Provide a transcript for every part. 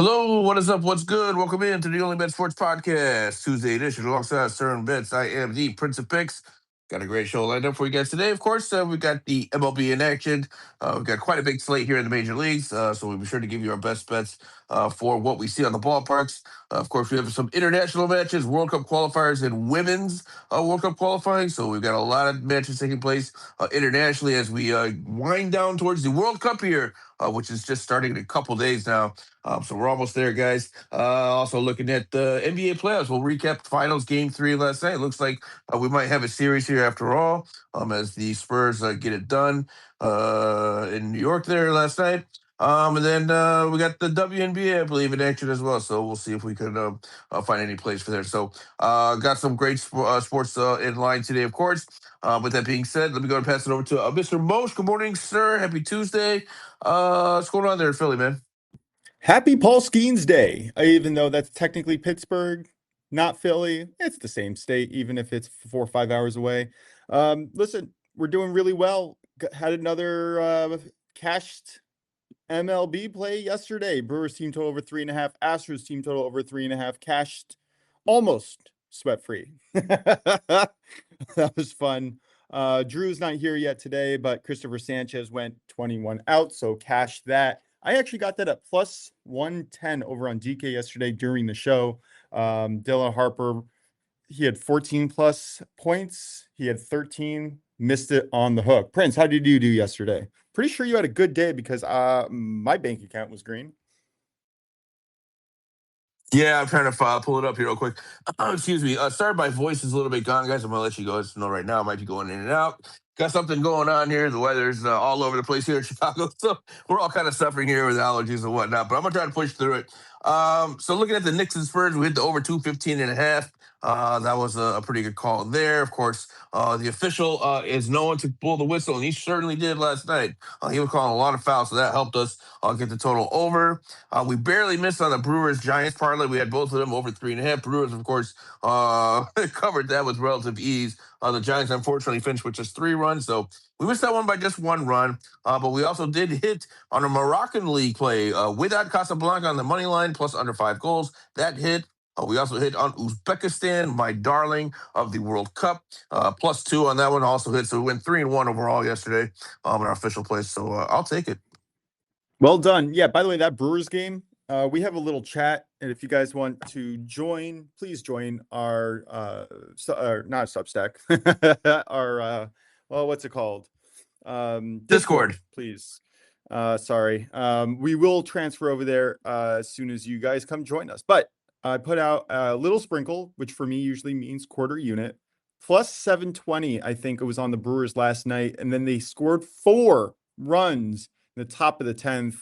Hello, what is up? What's good? Welcome in to the OnlyBets Sports Podcast, Tuesday edition. Alongside Certain Bets, I am the Prince of Picks. Got a great show lined up for you guys today. Of course, we got the MLB in action. We've got quite a big slate here in the major leagues, so we'll be sure to give you our best bets for what we see on the ballparks. Of course, we have some international matches, World Cup qualifiers, and women's World Cup qualifying. So we've got a lot of matches taking place internationally as we wind down towards the World Cup here, which is just starting in a couple days now. So we're almost there, guys. Also looking at the NBA playoffs. We'll recap finals game 3 last night. Looks like we might have a series here after all, as the Spurs get it done in New York there last night. And then we got the WNBA, I believe, in action as well. So we'll see if we can find any plays for there. So got some great sports in line today, of course. With that being said, let me go and pass it over to Mr. Mosh. Good morning, sir. Happy Tuesday. What's going on there in Philly, man? Happy Paul Skeens Day, even though that's technically Pittsburgh, not Philly. It's the same state, even if it's 4 or 5 hours away. Listen, we're doing really well. Had another cashed MLB play yesterday. Brewers team total over 3.5. Astros team total over 3.5. Cashed almost sweat-free. That was fun. Drew's not here yet today, but Christopher Sanchez went 21 out, so cashed that. I actually got that at plus 110 over on DK yesterday during the show. Dylan Harper, he had 14 plus points. He had 13, missed it on the hook. Prince, how did you do yesterday? Pretty sure you had a good day because my bank account was green. Yeah, I'm trying to pull it up here real quick. Excuse me. Sorry, my voice is a little bit gone, guys. I'm going to let you guys know right now. I might be going in and out. Got something going on here. The weather's all over the place here in Chicago. So we're all kind of suffering here with allergies and whatnot. But I'm going to try to push through it. So looking at the Knicks and Spurs, we hit the over 215.5. That was a pretty good call there. Of course, the official is no one to blow the whistle, and he certainly did last night. He was calling a lot of fouls, so that helped us get the total over. We barely missed on the Brewers Giants parlay. We had both of them over 3.5. Brewers, of course, covered that with relative ease. The Giants, unfortunately, finished with just 3 runs, so we missed that one by just 1 run. But we also did hit on a Moroccan league play without Casablanca on the money line, plus under 5 goals. That hit. We also hit on Uzbekistan, my darling of the World Cup, plus 2 on that one. Also hit, so we went 3-1 overall yesterday in our official place. So I'll take it. Well done. Yeah, by the way, that Brewers game, we have a little chat, and if you guys want to join, please join our not Substack, our well, what's it called? Discord, please. Sorry. We will transfer over there as soon as you guys come join us. But I put out a little sprinkle, which for me usually means quarter unit, plus 720. I think it was on the Brewers last night, and then they scored 4 runs in the top of the 10th,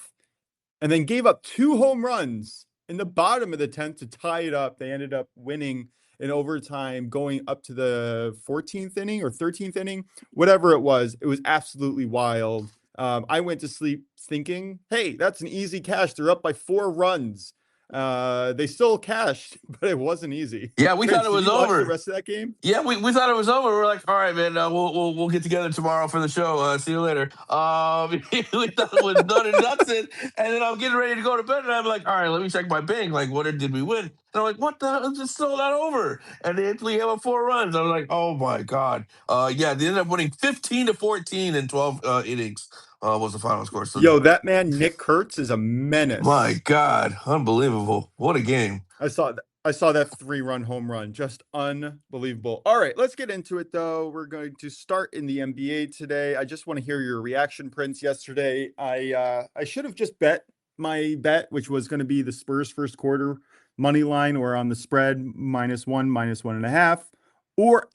and then gave up 2 home runs in the bottom of the 10th to tie it up. They ended up winning in overtime, going up to the 14th inning or 13th inning, whatever it was. It was absolutely wild. I went to sleep thinking, hey, that's an easy cash. They're up by 4 runs. They still cashed, but it wasn't easzy. Yeah, we thought it was over. The rest of that game. Yeah, we thought it was over. We're like, all right, man, we'll get together tomorrow for the show. See you later. We thought it was done and dusted, and then I'm getting ready to go to bed, and I'm like, all right, let me check my bank. Like, what did we win? And I'm like, what the hell? It's still not over. And they actually have 4 runs. I was like, oh my god. Yeah, they ended up winning 15-14 in 12 innings. Was the final score. So, yo, that man Nick Kurtz is a menace. My God, unbelievable! What a game! I saw that 3-run home run, just unbelievable. All right, let's get into it though. We're going to start in the NBA today. I just want to hear your reaction, Prince. Yesterday, I should have just bet my bet, which was going to be the Spurs first quarter money line or on the spread -1, -1.5,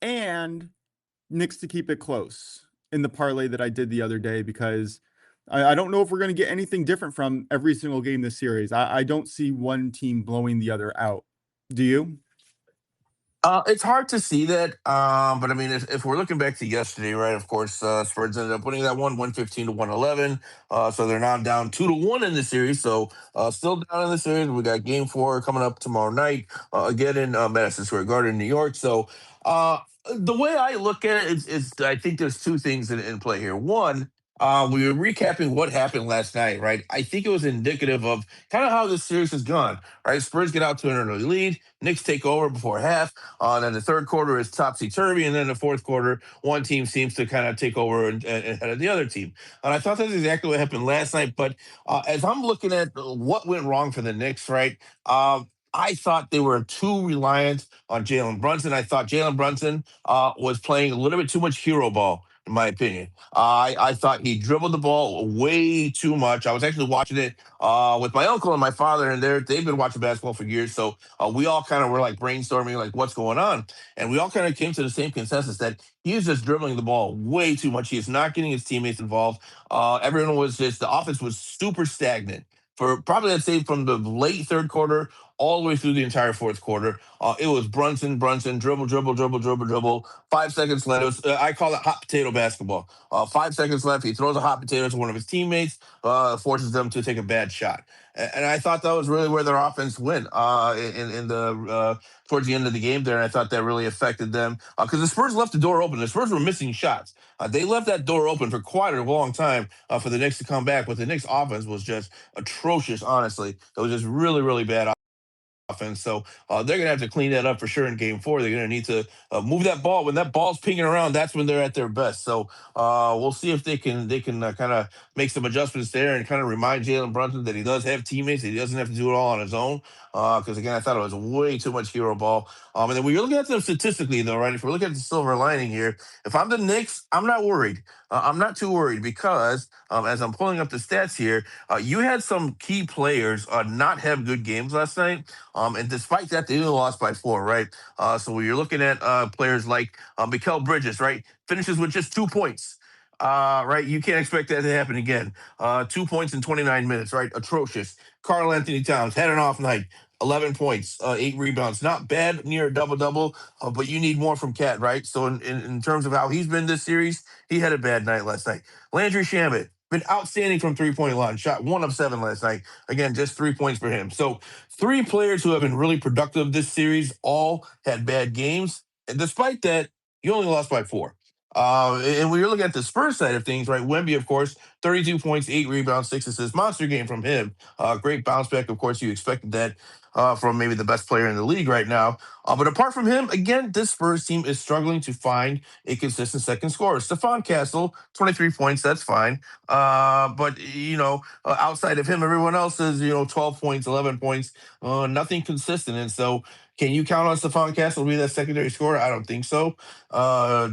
and Knicks to keep it close in the parlay that I did the other day, because I don't know if we're going to get anything different from every single game this series. I don't see one team blowing the other out. Do you? It's hard to see that, but I mean, if we're looking back to yesterday, right? Of course, Spurs ended up winning that one, 115-111. So they're now down 2-1 in the series. So still down in the series. We got Game 4 coming up tomorrow night, again in Madison Square Garden, New York. So the way I look at it is I think there's 2 things in play here. One, We were recapping what happened last night, right? I think it was indicative of kind of how this series has gone, right? Spurs get out to an early lead. Knicks take over before half. Then the third quarter is topsy-turvy. And then the fourth quarter, one team seems to kind of take over and ahead of the other team. And I thought that's exactly what happened last night. But as I'm looking at what went wrong for the Knicks, right? I thought they were too reliant on Jalen Brunson. I thought Jalen Brunson was playing a little bit too much hero ball, in my opinion. I thought he dribbled the ball way too much. I was actually watching it with my uncle and my father, and they've been watching basketball for years. So we all kind of were like brainstorming, like what's going on, and we all kind of came to the same consensus that he is just dribbling the ball way too much. He is not getting his teammates involved. Everyone was just the offense was super stagnant for probably I'd say from the late third quarter all the way through the entire fourth quarter. It was Brunson, dribble, dribble, dribble, dribble, dribble. 5 seconds left. It was, I call it hot potato basketball. 5 seconds left. He throws a hot potato to one of his teammates, forces them to take a bad shot. And I thought that was really where their offense went in the towards the end of the game there. And I thought that really affected them because the Spurs left the door open. The Spurs were missing shots. They left that door open for quite a long time for the Knicks to come back. But the Knicks offense was just atrocious, honestly. It was just really, really bad offense. So they're going to have to clean that up for sure in game four. They're going to need to move that ball. When that ball's pinging around, that's when they're at their best. So we'll see if they can kind of make some adjustments there and kind of remind Jalen Brunson that he does have teammates. That he doesn't have to do it all on his own. Because again, I thought it was way too much hero ball. And then when you're looking at them statistically, though, right? If we're looking at the silver lining here, if I'm the Knicks, I'm not worried. I'm not too worried because as I'm pulling up the stats here, you had some key players not have good games last night. And despite that, they only lost by 4, right? So when you're looking at players like Mikal Bridges, right, finishes with just 2 points. Right, you can't expect that to happen again. 2 points in 29 minutes, right? Atrocious. Karl Anthony Towns had an off night. 11 points, 8 rebounds. Not bad, near a double double, but you need more from Cat, right? So, in terms of how he's been this series, he had a bad night last night. Landry Shamet, been outstanding from 3 point line. Shot 1 of 7 last night. Again, just 3 points for him. So, 3 players who have been really productive this series all had bad games. And despite that, you only lost by 4. And when you're looking at the Spurs side of things, right? Wemby, of course, 32 points, 8 rebounds, 6 assists. Monster game from him. Great bounce back. Of course, you expected that from maybe the best player in the league right now. But apart from him, again, this Spurs team is struggling to find a consistent second scorer. Stephon Castle, 23 points, that's fine. But, outside of him, everyone else is, 12 points, 11 points, nothing consistent. And so, can you count on Stephon Castle to be that secondary scorer? I don't think so. Uh,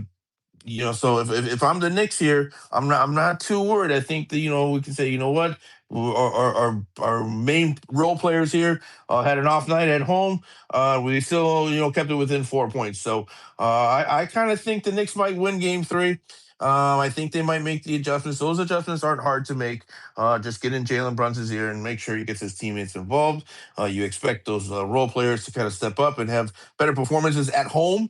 so if I'm the Knicks here, I'm not too worried. I think that we can say, what, our main role players here had an off night at home. We still kept it within 4 points. So I kind of think the Knicks might win Game 3. I think they might make the adjustments. Those adjustments aren't hard to make. Just get in Jalen Brunson's ear and make sure he gets his teammates involved. You expect those role players to kind of step up and have better performances at home.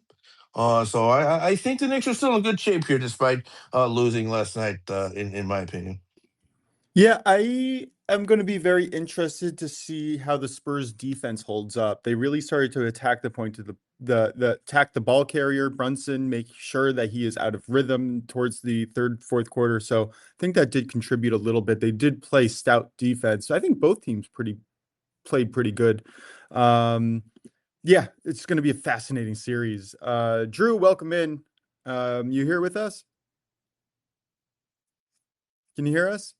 So I think the Knicks are still in good shape here, despite losing last night, in my opinion. Yeah, I am going to be very interested to see how the Spurs defense holds up. They really started to attack the point of the attack the ball carrier, Brunson, make sure that he is out of rhythm towards the third, fourth quarter. So I think that did contribute a little bit. They did play stout defense. So I think both teams played pretty good. Yeah, it's going to be a fascinating series. Drew, welcome in. You here with us? Can you hear us?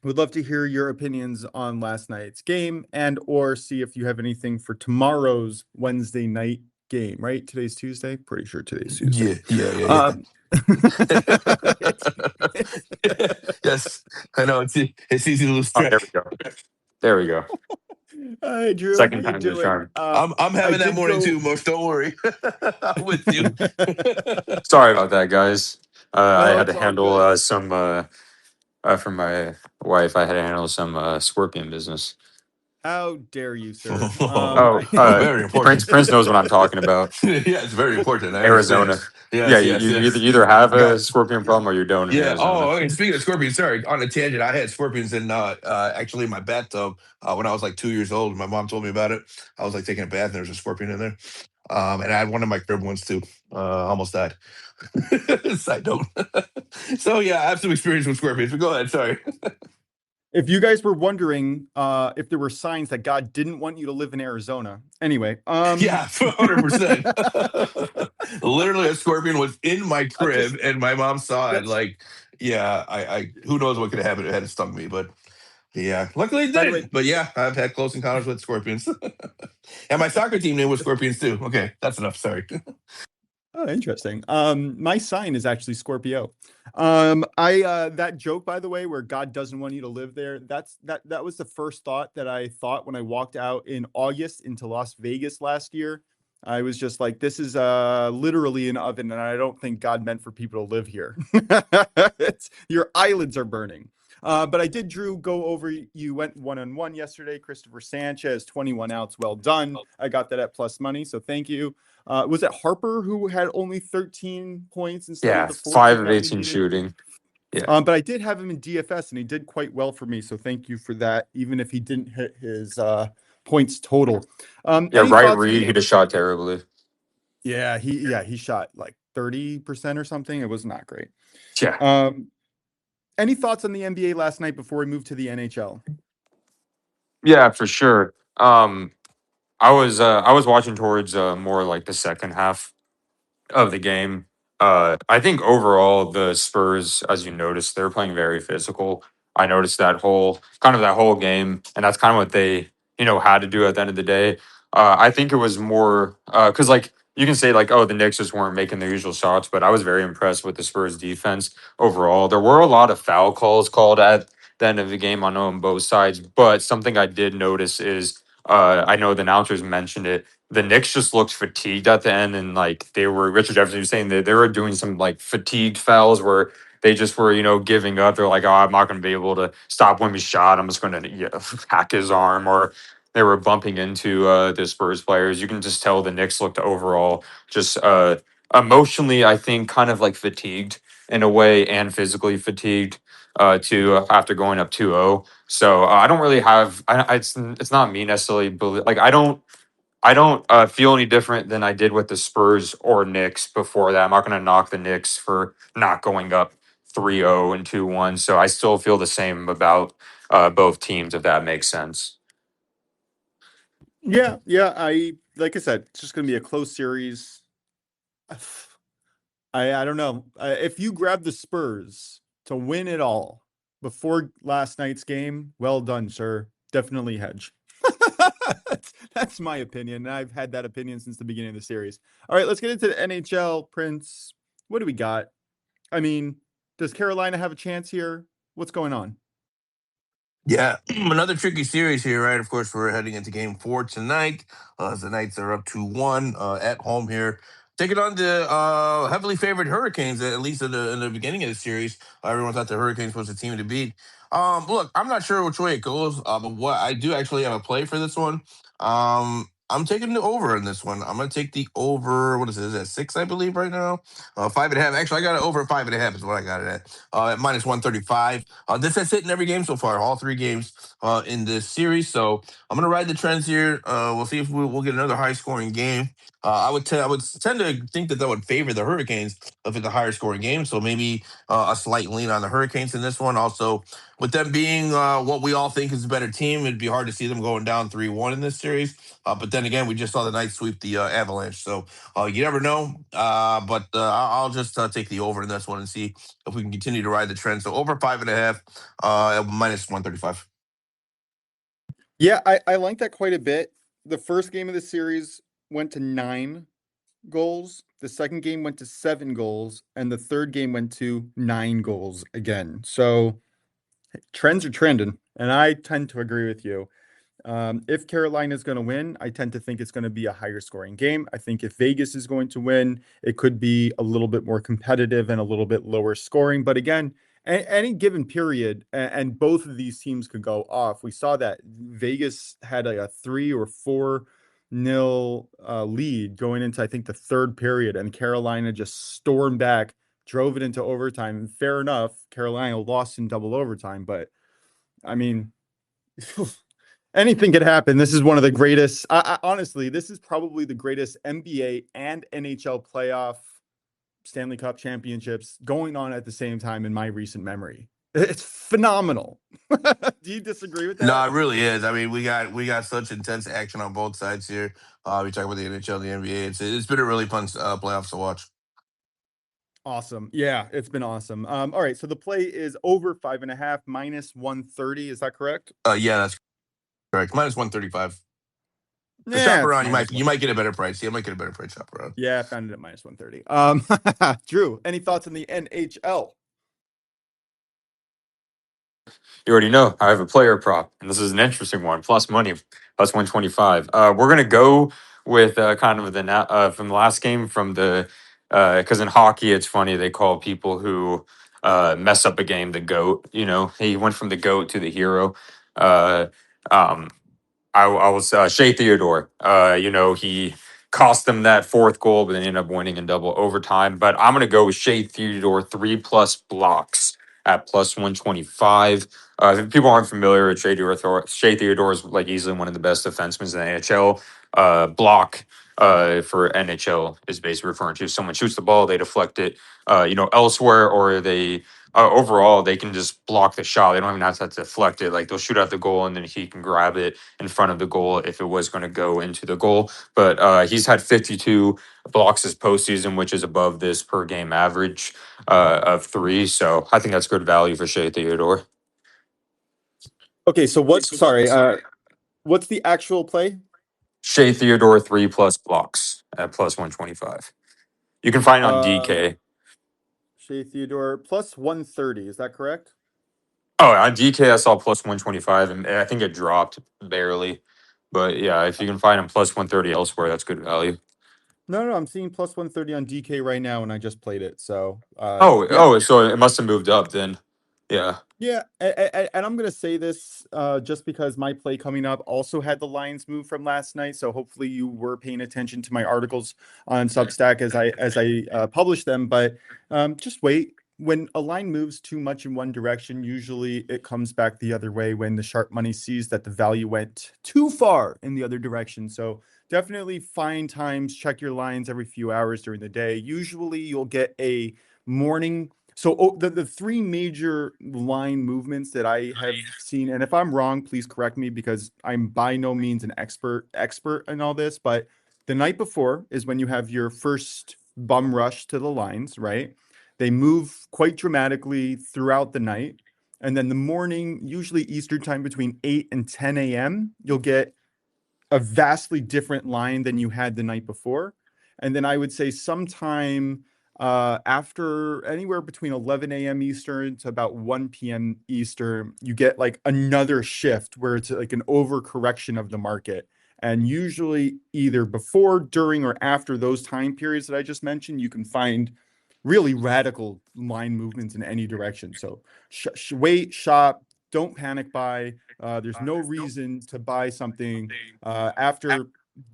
Would love to hear your opinions on last night's game and or see if you have anything for tomorrow's Wednesday night game, right? Today's Tuesday. Pretty sure today's Tuesday. Yeah. Yes, I know it's easy to lose Oh, there track. we go. There we go. Hi, Drew. How Second you time's the doing? charm. I'm having that did morning go- too, Mush. Don't worry. I'm with you. Sorry about that, guys. I No, had to it's all handle good. some for my wife. I had to handle some scorpion business. How dare you, sir? Oh, Very important. Prince knows what I'm talking about. Yeah, it's very important. I understand. Arizona. Yeah, you either have a Got scorpion problem or you don't in Yeah. Arizona. Oh, okay. Speaking of scorpions, sorry. On a tangent, I had scorpions in actually in my bathtub when I was like 2 years old. My mom told me about it. I was like taking a bath, and there was a scorpion in there. And I had one of my crib ones too. Almost died. Side note. So yeah, I have some experience with scorpions, but go ahead. Sorry. If you guys were wondering if there were signs that God didn't want you to live in Arizona. Anyway, Yeah, 100%. Literally, a scorpion was in my crib, and my mom saw it. That's Like, yeah, I who knows what could have happened? It had stung me, but yeah, luckily it by the way, didn't. But yeah, I've had close encounters with scorpions, and my soccer team name was Scorpions too. Okay, that's enough. Sorry. oh, interesting. My sign is actually Scorpio. That joke, by the way, where God doesn't want you to live there, that was the first thought that I thought when I walked out in August into Las Vegas last year. I was just like, this is literally an oven, and I don't think God meant for people to live here. Your eyelids are burning. But I did, Drew, go over. You went 1-on-1 yesterday. Christopher Sanchez, 21 outs. Well done. I got that at plus money, so thank you. Was it Harper who had only 13 points instead of Yeah, the 5 14 of that we 18 needed? shooting. Yeah. But I did have him in DFS, and he did quite well for me. So thank you for that, even if he didn't hit his points total. Yeah, Any right thoughts on read. the? He just shot terribly. He shot like 30% or something. It was not great. Yeah. Any thoughts on the NBA last night before we move to the NHL? Yeah, for sure. I was watching towards more like the second half of the game. I think overall the Spurs, as you noticed, they're playing very physical. I noticed that whole game, and that's kind of what they had to do at the end of the day. I think it was more because like you can say like, oh, the Knicks just weren't making their usual shots, but I was very impressed with the Spurs defense overall. There were a lot of foul calls called at the end of the game on both sides, but something I did notice is I know the announcers mentioned it, the Knicks just looked fatigued at the end, and like Richard Jefferson was saying that they were doing some like fatigued fouls where they just were giving up. They're like, oh, I'm not going to be able to stop when we shot. I'm just going to hack his arm, or they were bumping into the Spurs players. You can just tell the Knicks looked overall just emotionally, I think, kind of like fatigued in a way, and physically fatigued to after going up 2-0. So I don't really have. It's not me necessarily. Like I don't feel any different than I did with the Spurs or Knicks before that. I'm not going to knock the Knicks for not going up 3-0 and 2-1. So I still feel the same about both teams, if that makes sense. Yeah. Like I said, it's just going to be a close series. I don't know. If you grab the Spurs to win it all before last night's game, well done, sir. Definitely hedge. That's my opinion. I've had that opinion since the beginning of the series. All right, let's get into the NHL, Prince. What do we got? I mean, does Carolina have a chance here? What's going on? Yeah, another tricky series here, right? Of course, we're heading into Game 4 tonight. As the Knights are up 2-1 at home here, taking on the heavily favored Hurricanes. At least in the beginning of the series, everyone thought the Hurricanes was the team to beat. Look, I'm not sure which way it goes, but what I do actually have a play for this one. I'm taking the over in this one. I'm going to take the over. What is it? Is that 6, I believe, right now? 5.5. Actually, I got it over at 5.5 is what I got it at minus 135. This has hit in every game so far, all 3 games in this series. So I'm gonna ride the trends here. We'll see if we'll get another high scoring game. I would tend to think that would favor the Hurricanes if it's a higher scoring game. So maybe a slight lean on the Hurricanes in this one. Also, with them being what we all think is a better team, it'd be hard to see them going down 3-1 in this series. But then again, we just saw the Knights sweep the Avalanche. So you never know. But I'll just take the over in this one and see if we can continue to ride the trend. So over 5.5, minus 135. Yeah, I like that quite a bit. The first game of the series went to 9 goals. The second game went to 7 goals, and the third game went to 9 goals again. So trends are trending, and I tend to agree with you. If Carolina is going to win, I tend to think it's going to be a higher scoring game. I think if Vegas is going to win, it could be a little bit more competitive and a little bit lower scoring. But again, any given period, and both of these teams could go off. We saw that Vegas had a 3 or 4 nil lead going into, I think, the third period, and Carolina just stormed back, drove it into overtime. Fair enough, Carolina lost in double overtime, but I mean, Anything could happen. This is one of the greatest. Honestly, this is probably the greatest NBA and NHL playoff Stanley Cup championships going on at the same time in my recent memory. It's phenomenal. Do you disagree with No, that? it really is. I mean, we got such intense action on both sides here. We talk about the NHL, the NBA. It's been a really fun playoffs to watch. Awesome. Yeah, it's been awesome. All right. So the play is over 5.5 minus 130. Is that correct? Yeah, that's correct. Minus 135. The shop Yeah, it's around, minus you might get a better price. Yeah, you might get a better price shop around. Yeah, I found it at minus 130. Drew, any thoughts on the NHL? You already know I have a player prop, and this is an interesting one. Plus money, plus 125. We're gonna go with kind of from the last game from the because in hockey it's funny they call people who mess up a game the goat. You know, he went from the goat to the hero. Uh, um, I was Shea Theodore. He cost them that fourth goal, but then ended up winning in double overtime. But I'm gonna go with Shea Theodore 3+ blocks at plus 125. If people aren't familiar with Shea Theodore is like easily one of the best defensemen in the NHL. Block for NHL is basically referring to if someone shoots the ball, they deflect it, elsewhere, or they overall they can just block the shot. They don't even have to deflect it. Like they'll shoot out the goal and then he can grab it in front of the goal if it was going to go into the goal. But he's had 52 blocks this postseason, which is above this per game average of 3. So I think that's good value for Shea Theodore. Okay, so what's the actual play? Shea Theodore 3+ blocks at plus 125. You can find it on DK. Shea Theodore plus 130. Is that correct? Oh, on DK I saw plus 125, and I think it dropped barely. But yeah, if you can find him plus 130 elsewhere, that's good value. No, I'm seeing plus 130 on DK right now, and I just played it. So, yeah. Oh, so it must have moved up then. Yeah. Yeah, and I'm gonna say this just because my play coming up also had the lines move from last night. So hopefully you were paying attention to my articles on Substack as I publish them. But just wait. When a line moves too much in one direction, usually it comes back the other way when the sharp money sees that the value went too far in the other direction. So definitely find times, check your lines every few hours during the day. Usually you'll get a morning. So the three major line movements that I have seen, and if I'm wrong, please correct me because I'm by no means an expert in all this, but the night before is when you have your first bum rush to the lines, right? They move quite dramatically throughout the night. And then the morning, usually Eastern time between 8 and 10 a.m., you'll get a vastly different line than you had the night before. And then I would say sometime after anywhere between 11 a.m. Eastern to about 1 p.m. Eastern, you get like another shift where it's like an overcorrection of the market. And usually either before, during, or after those time periods that I just mentioned, you can find really radical line movements in any direction. So wait, shop, don't panic buy. There's no reason to buy something after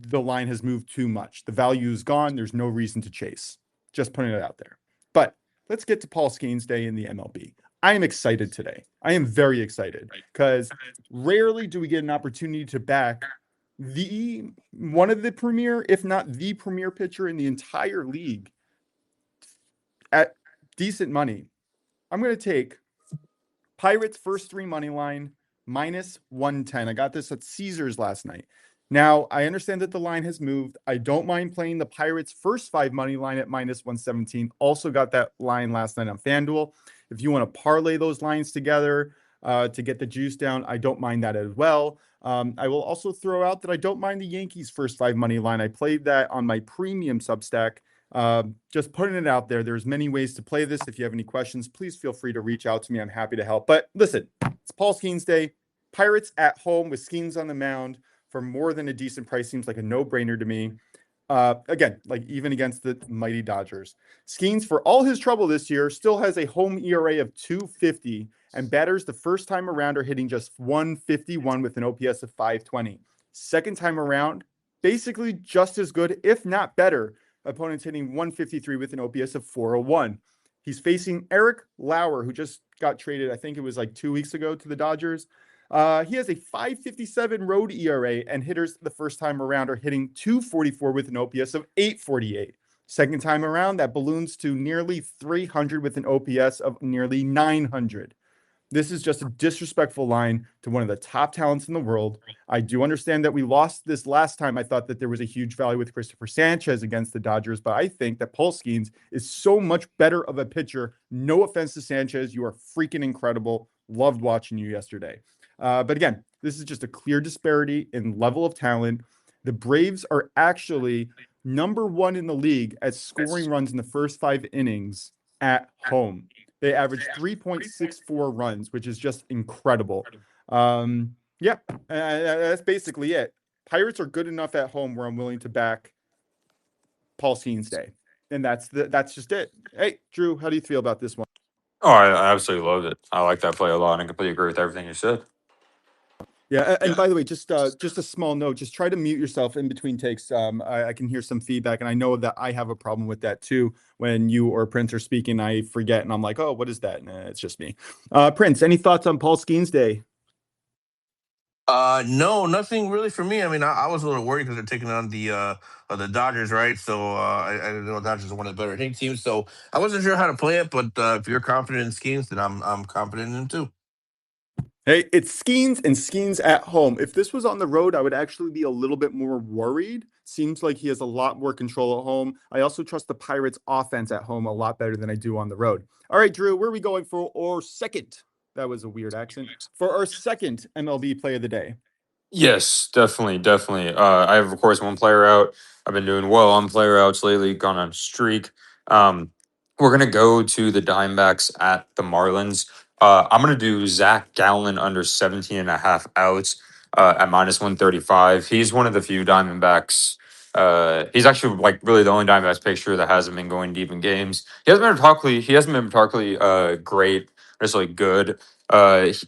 the line has moved too much. The value is gone. There's no reason to chase. Just putting it out there. But let's get to Paul Skeens Day in the MLB. I am excited today. I am very excited because rarely do we get an opportunity to back one of the premier, if not the premier pitcher in the entire league at decent money. I'm going to take Pirates first 3 money line minus 110. I got this at Caesars last night. Now, I understand that the line has moved. I don't mind playing the Pirates first 5 money line at minus 117. Also got that line last night on FanDuel. If you want to parlay those lines together to get the juice down, I don't mind that as well. I will also throw out that I don't mind the Yankees first 5 money line. I played that on my premium Substack. Just putting it out there. There's many ways to play this. If you have any questions, please feel free to reach out to me. I'm happy to help. But listen, it's Paul Skeens Day. Pirates at home with Skeens on the mound for more than a decent price seems like a no-brainer to me. Again, like even against the mighty Dodgers. Skeens, for all his trouble this year, still has a home ERA of 2.50, and batters the first time around are hitting just 151 with an OPS of 520. Second time around, basically just as good, if not better. Opponents hitting 153 with an OPS of 401. He's facing Eric Lauer, who just got traded, I think it was like 2 weeks ago to the Dodgers. He has a 5.57 road ERA, and hitters the first time around are hitting 244 with an OPS of 848. Second time around, that balloons to nearly 300 with an OPS of nearly 900. This is just a disrespectful line to one of the top talents in the world. I do understand that we lost this last time. I thought that there was a huge value with Christopher Sanchez against the Dodgers, but I think that Paul Skeens is so much better of a pitcher. No offense to Sanchez. You are freaking incredible. Loved watching you yesterday. But again, this is just a clear disparity in level of talent. The Braves are actually number one in the league at scoring runs in the first 5 innings at home. They average 3.64 runs, which is just incredible. Yeah, that's basically it. Pirates are good enough at home where I'm willing to back Paul Skeens Day. And that's just it. Hey, Drew, how do you feel about this one? Oh, I absolutely loved it. I like that play a lot and I completely agree with everything you said. Yeah, and by the way, just a small note, just try to mute yourself in between takes. I can hear some feedback, and I know that I have a problem with that too. When you or Prince are speaking, I forget, and I'm like, oh, what is that? Nah, it's just me. Prince, any thoughts on Paul Skeens Day? No, nothing really for me. I mean, I was a little worried because they're taking on the Dodgers, right? So I didn't know Dodgers are one of the better hitting teams. So I wasn't sure how to play it, but if you're confident in Skeens, then I'm confident in him too. Hey, it's Skeens and Skeens at home. If this was on the road, I would actually be a little bit more worried. Seems like he has a lot more control at home. I also trust the Pirates offense at home a lot better than I do on the road. All right, Drew, where are we going for our second? That was a weird accent. For our second MLB play of the day. Yes, definitely, definitely. I have, of course, one player out. I've been doing well on player outs lately, gone on a streak. Um, we're gonna go to the Diamondbacks at the Marlins. I'm gonna do Zach Gallen under 17 and a half outs at minus 135. He's one of the few Diamondbacks. He's actually like really the only Diamondbacks picture that hasn't been going deep in games. He hasn't been particularly great, necessarily good.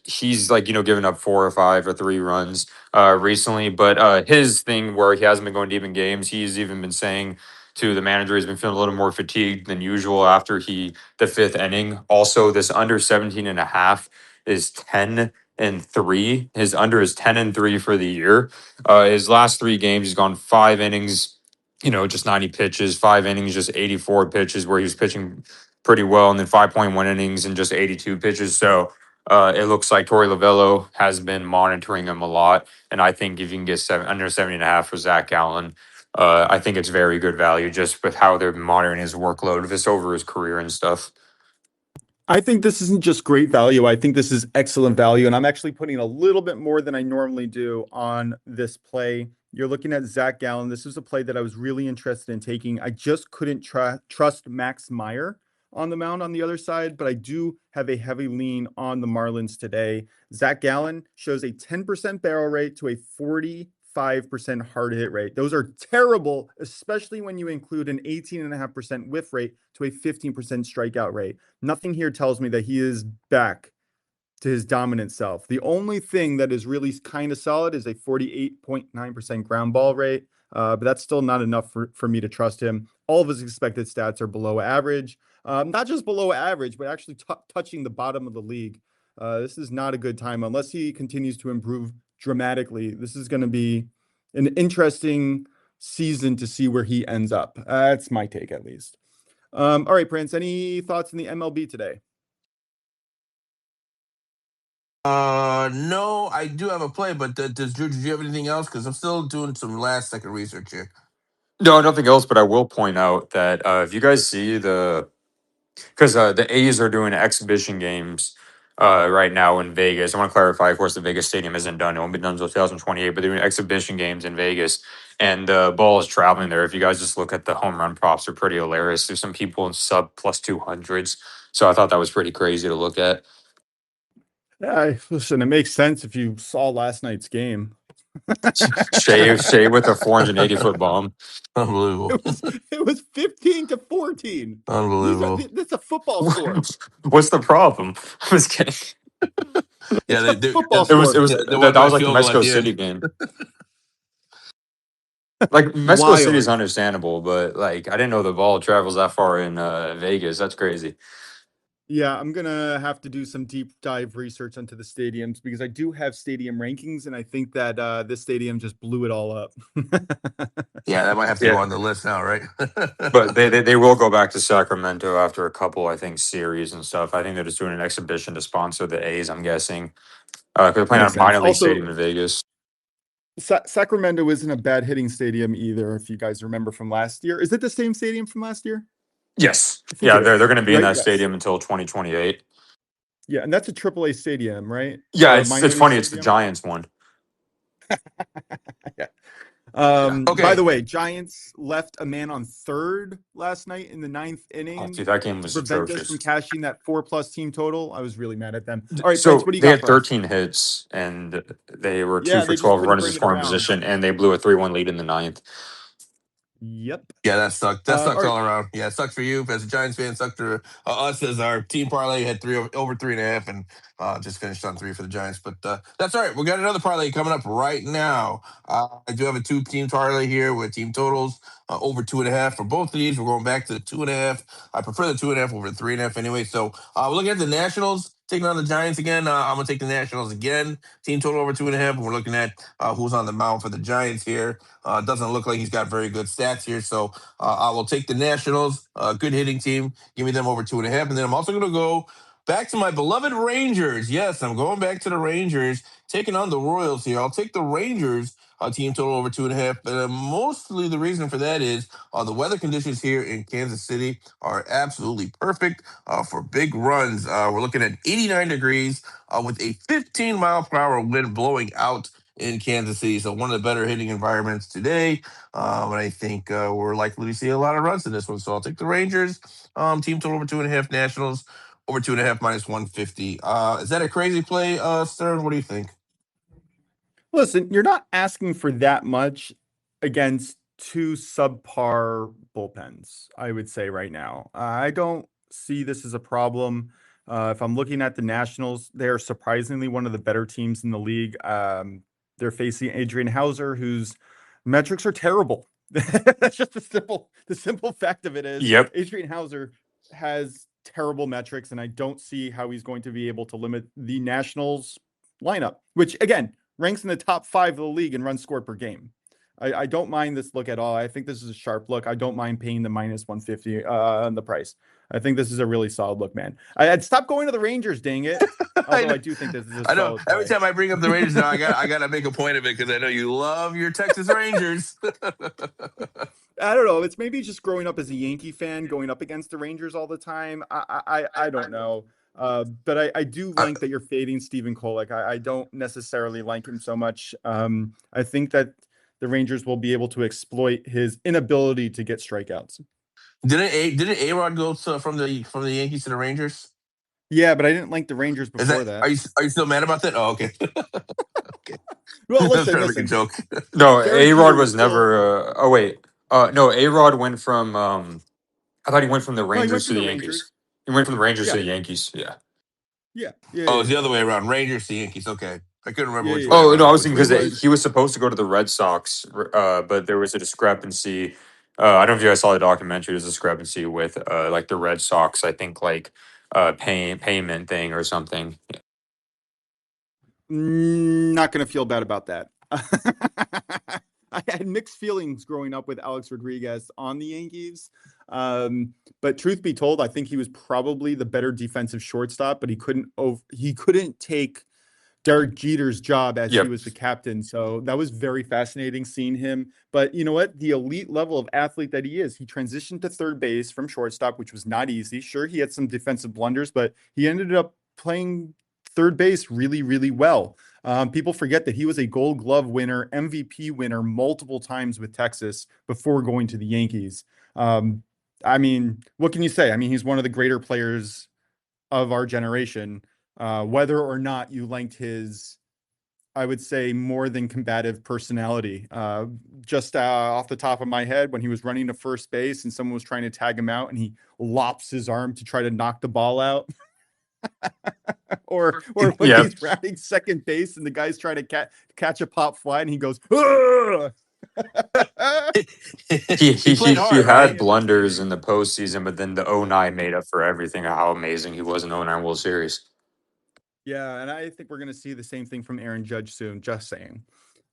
He's like giving up 4 or 5 or 3 runs recently. But his thing where he hasn't been going deep in games, he's even been saying to the manager he's been feeling a little more fatigued than usual after the fifth inning. Also, this under 17 and a half is 10-3. His under is 10-3 for the year. His last 3 games, he's gone 5 innings, just 90 pitches, 5 innings, just 84 pitches where he was pitching pretty well, and then 5.1 innings and just 82 pitches. So it looks like Torey Lovello has been monitoring him a lot. And I think if you can get under 70.5 for Zach Gallen, I think it's very good value just with how they're monitoring his workload, just over his career and stuff. I think this isn't just great value. I think this is excellent value. And I'm actually putting a little bit more than I normally do on this play. You're looking at Zach Gallen. This is a play that I was really interested in taking. I just couldn't trust Max Meyer on the mound on the other side, but I do have a heavy lean on the Marlins today. Zach Gallen shows a 10% barrel rate to a 45% hard hit rate. Those are terrible, especially when you include an 18.5% whiff rate to a 15% strikeout rate. Nothing here tells me that he is back to his dominant self. The only thing that is really kind of solid is a 48.9% ground ball rate, but that's still not enough for me to trust him. All of his expected stats are below average, not just below average, but actually touching the bottom of the league. This is not a good time unless he continues to improve dramatically. This is going to be an interesting season to see where he ends up. That's my take, at least. All right, Prince, any thoughts in the MLB today? No, I do have a play, but does Drew? Did you have anything else? Because I'm still doing some last second research here. No, nothing else, but I will point out that if you guys see because the A's are doing exhibition games right now in Vegas. I want to clarify, of course, the Vegas stadium isn't done. It won't be done until 2028, but they're doing exhibition games in Vegas. And the ball is traveling there. If you guys just look at the home run props, they're pretty hilarious. There's some people in sub plus 200s. So I thought that was pretty crazy to look at. Listen, it makes sense if you saw last night's game. Shea with a 480-foot bomb. Unbelievable. It was 15-14. Unbelievable. That's a football score. What's the problem? I was kidding. Yeah, It's a football It was score. won that by was like the field goal at Mexico the City end. game. Like Mexico City is Wild. understandable, but like I didn't know the ball travels that far in Vegas. That's crazy. Yeah, I'm gonna have to do some deep dive research onto the stadiums because I do have stadium rankings, and I think that this stadium just blew it all up. Yeah, that might have to go Yeah, on the list now, right? but they will go back to Sacramento after a couple, I think, series and stuff. I think they're just doing an exhibition to sponsor the A's, I'm guessing. Because they're playing Makes on a sense. minor league Also, stadium in Vegas. Sacramento isn't a bad hitting stadium either, if you guys remember from last year. Is it the same stadium from last year? Yes. I think Yeah, it they're is, going to be in right? that Yes. stadium until 2028. Yeah, and that's a AAA stadium, right? Yeah, Or a it's minor it's league funny. It's the stadium? Giants one. Yeah. Yeah. By Okay. the way, Giants left a man on third last night in the ninth Oh, inning dude, that game to was prevent us from atrocious. cashing that 4+ team total. I was really mad at them. All right, Prince, So what do you they got had for us? 13 hits and they were two Yeah, for they just 12 couldn't runners in bring it scoring around. position, and they blew a 3-1 lead in the ninth. Yep. Yeah, that sucked. That All sucked right. all around. Yeah, it sucked for you as a Giants fan. Sucked for us as our team parlay had over 3.5, and just finished on 3 for the Giants. But that's all right. We got another parlay coming up right now. I do have a 2-team parlay here with team totals over 2.5 for both of these. We're going back to the 2.5. I prefer the 2.5 over 3.5 anyway. So we're looking at the Nationals taking on the Giants again. I'm gonna take the Nationals again. Team total over 2.5. And we're looking at who's on the mound for the Giants here. Doesn't look like he's got very good stats here. So I will take the Nationals, good hitting team. Give me them over 2.5. And then I'm also going to go back to my beloved Rangers. Yes, I'm going back to the Rangers, taking on the Royals here. I'll take the Rangers team total over 2.5. But mostly the reason for that is the weather conditions here in Kansas City are absolutely perfect for big runs. We're looking at 89 degrees with a 15-mile-per-hour wind blowing out in Kansas City. So one of the better hitting environments today. And I think we're likely to see a lot of runs in this one. So I'll take the Rangers. Team total over 2.5. Nationals over 2.5 minus 150. Is that a crazy play, Stern? What do you think? Listen, you're not asking for that much against two subpar bullpens, I would say right now. I don't see this as a problem. If I'm looking at the Nationals, they are surprisingly one of the better teams in the league. They're facing Adrian Hauser, whose metrics are terrible. That's just the simple fact of it is Yep. Adrian Hauser has terrible metrics, and I don't see how he's going to be able to limit the Nationals lineup, which again ranks in the top 5 of the league in runs scored per game. I don't mind this look at all. I think this is a sharp look. I don't mind paying the minus 150 on the price. I think this is a really solid look, man. I'd stop going to the Rangers, dang it. I Although know. I do think this is a I know. solid Every play. time I bring up the Rangers now, I gotta make a point of it because I know you love your Texas Rangers. I don't know. It's maybe just growing up as a Yankee fan, going up against the Rangers all the time. I don't know. But I do Uh, like that you're fading Stephen Kolek. I don't necessarily like him so much. I think that the Rangers will be able to exploit his inability to get strikeouts. didn't A Rod go from the Yankees to the Rangers? Yeah, but I didn't like the Rangers Is that before that. are you still mad about that? Oh, okay. Okay. Well, I was listen, trying to make a listen. joke. No, Derek A Rod Jeter is was still never. Oh wait. No, A Rod went from. I thought he went from the no. He went Rangers to from the the Yankees. Rangers. He went from the Rangers to Yeah, the Yankees. Yeah. yeah, yeah, Oh, yeah, it's the other way around. Rangers to Yankees. Okay. I couldn't remember yeah, which yeah. way Yeah. Oh no, around I it was was thinking for He some because reason. was. he was supposed to go to the Red Sox, but there was a discrepancy. I don't know if you guys saw the documentary. There's a discrepancy with like the Red Sox. I think like payment thing or something. Not going to feel bad about that. I had mixed feelings growing up with Alex Rodriguez on the Yankees. But truth be told, I think he was probably the better defensive shortstop, but he couldn't take Derek Jeter's job as he Yep. was the captain. So that was very fascinating seeing him. But you know what? The elite level of athlete that he is, he transitioned to third base from shortstop, which was not easy. Sure, he had some defensive blunders, but he ended up playing third base really, really well. People forget that he was a Gold Glove winner, MVP winner multiple times with Texas before going to the Yankees. Um, I mean, what can you say? I mean, he's one of the greater players of our generation. Whether or not you liked his, I would say, more than combative personality. Just off the top of my head, when he was running to first base and someone was trying to tag him out and he lops his arm to try to knock the ball out, or when Yep. he's rounding second base and the guy's trying to catch a pop fly and he goes, "Ugh!" He played hard, had right? blunders in the postseason, but then the 09 made up for everything. How amazing he was in 09 World Series. Yeah, and I think we're going to see the same thing from Aaron Judge soon. Just saying.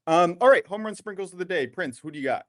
All right, home run sprinkles of the day. Prince, who do you got?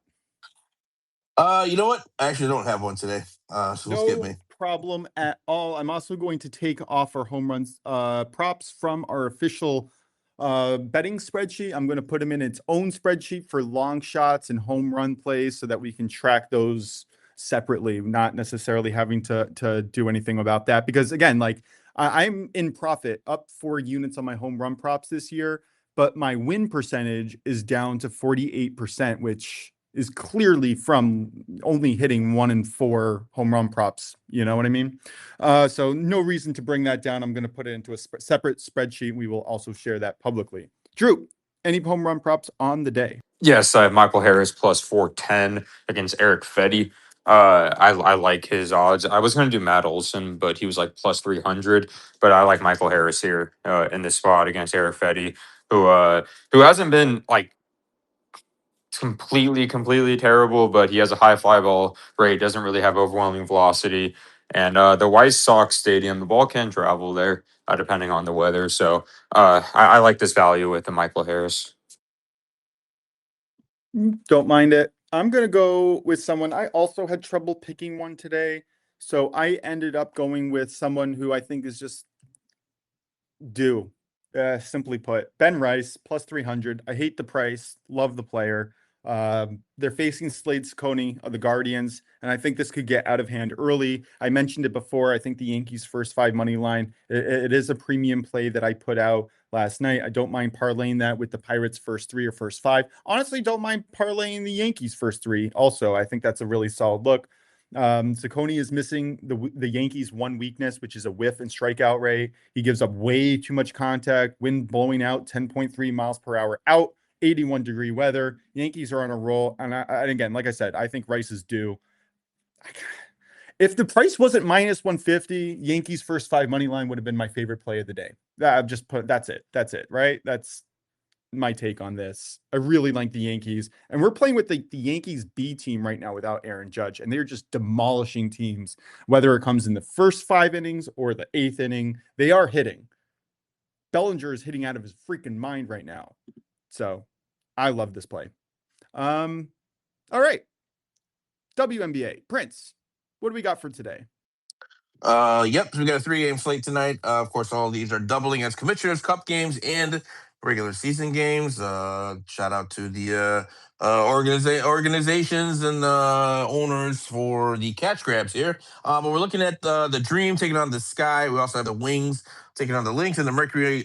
You know what? I actually don't have one today. So we'll skip No me. problem at all. I'm also going to take off our home runs props from our official betting spreadsheet. I'm going to put them in its own spreadsheet for long shots and home run plays so that we can track those separately, not necessarily having to do anything about that. Because again, like I'm in profit, up 4 units on my home run props this year, but my win percentage is down to 48%, which is clearly from only hitting 1 in 4 home run props. You know what I mean? So no reason to bring that down. I'm going to put it into a separate spreadsheet. We will also share that publicly. Drew, any home run props on the day? Yes, I have Michael Harris plus 410 against Eric Fetty. I like his odds. I was going to do Matt Olson, but he was like plus 300. But I like Michael Harris here in this spot against Eric Fetty, who hasn't been like completely terrible, but he has a high fly ball rate, doesn't really have overwhelming velocity. And the White Sox Stadium, the ball can travel there depending on the weather. So I like this value with the Michael Harris. Don't mind it. I'm going to go with someone. I also had trouble picking one today. So I ended up going with someone who I think is just due. Simply put, Ben Rice plus 300. I hate the price. Love the player. They're facing Slade Cecconi of the Guardians, and I think this could get out of hand early. I mentioned it before. I think the Yankees' first 5 money line, it is a premium play that I put out last night. I don't mind parlaying that with the Pirates' first 3 or first 5. Honestly, don't mind parlaying the Yankees' first 3. Also, I think that's a really solid look. Cecconi is missing the Yankees' one weakness, which is a whiff and strikeout rate. He gives up way too much contact, wind blowing out 10.3 miles per hour out, 81-degree weather. Yankees are on a roll. And again, like I said, I think Rice is due. If the price wasn't minus 150, Yankees' first 5 money line would have been my favorite play of the day. I've just put that's it, right? That's my take on this. I really like the Yankees, and we're playing with the Yankees B team right now without Aaron Judge, and they're just demolishing teams, whether it comes in the first 5 innings or the 8th inning. They are hitting. Bellinger is hitting out of his freaking mind right now. So I love this play. All right. WNBA. Prince, what do we got for today? Yep. So we got a 3-game slate tonight. Of course, all these are doubling as Commissioners Cup games and regular season games. Shout out to the organizations and owners for the catch grabs here. But we're looking at the Dream taking on the Sky. We also have the Wings taking on the Lynx, and the Mercury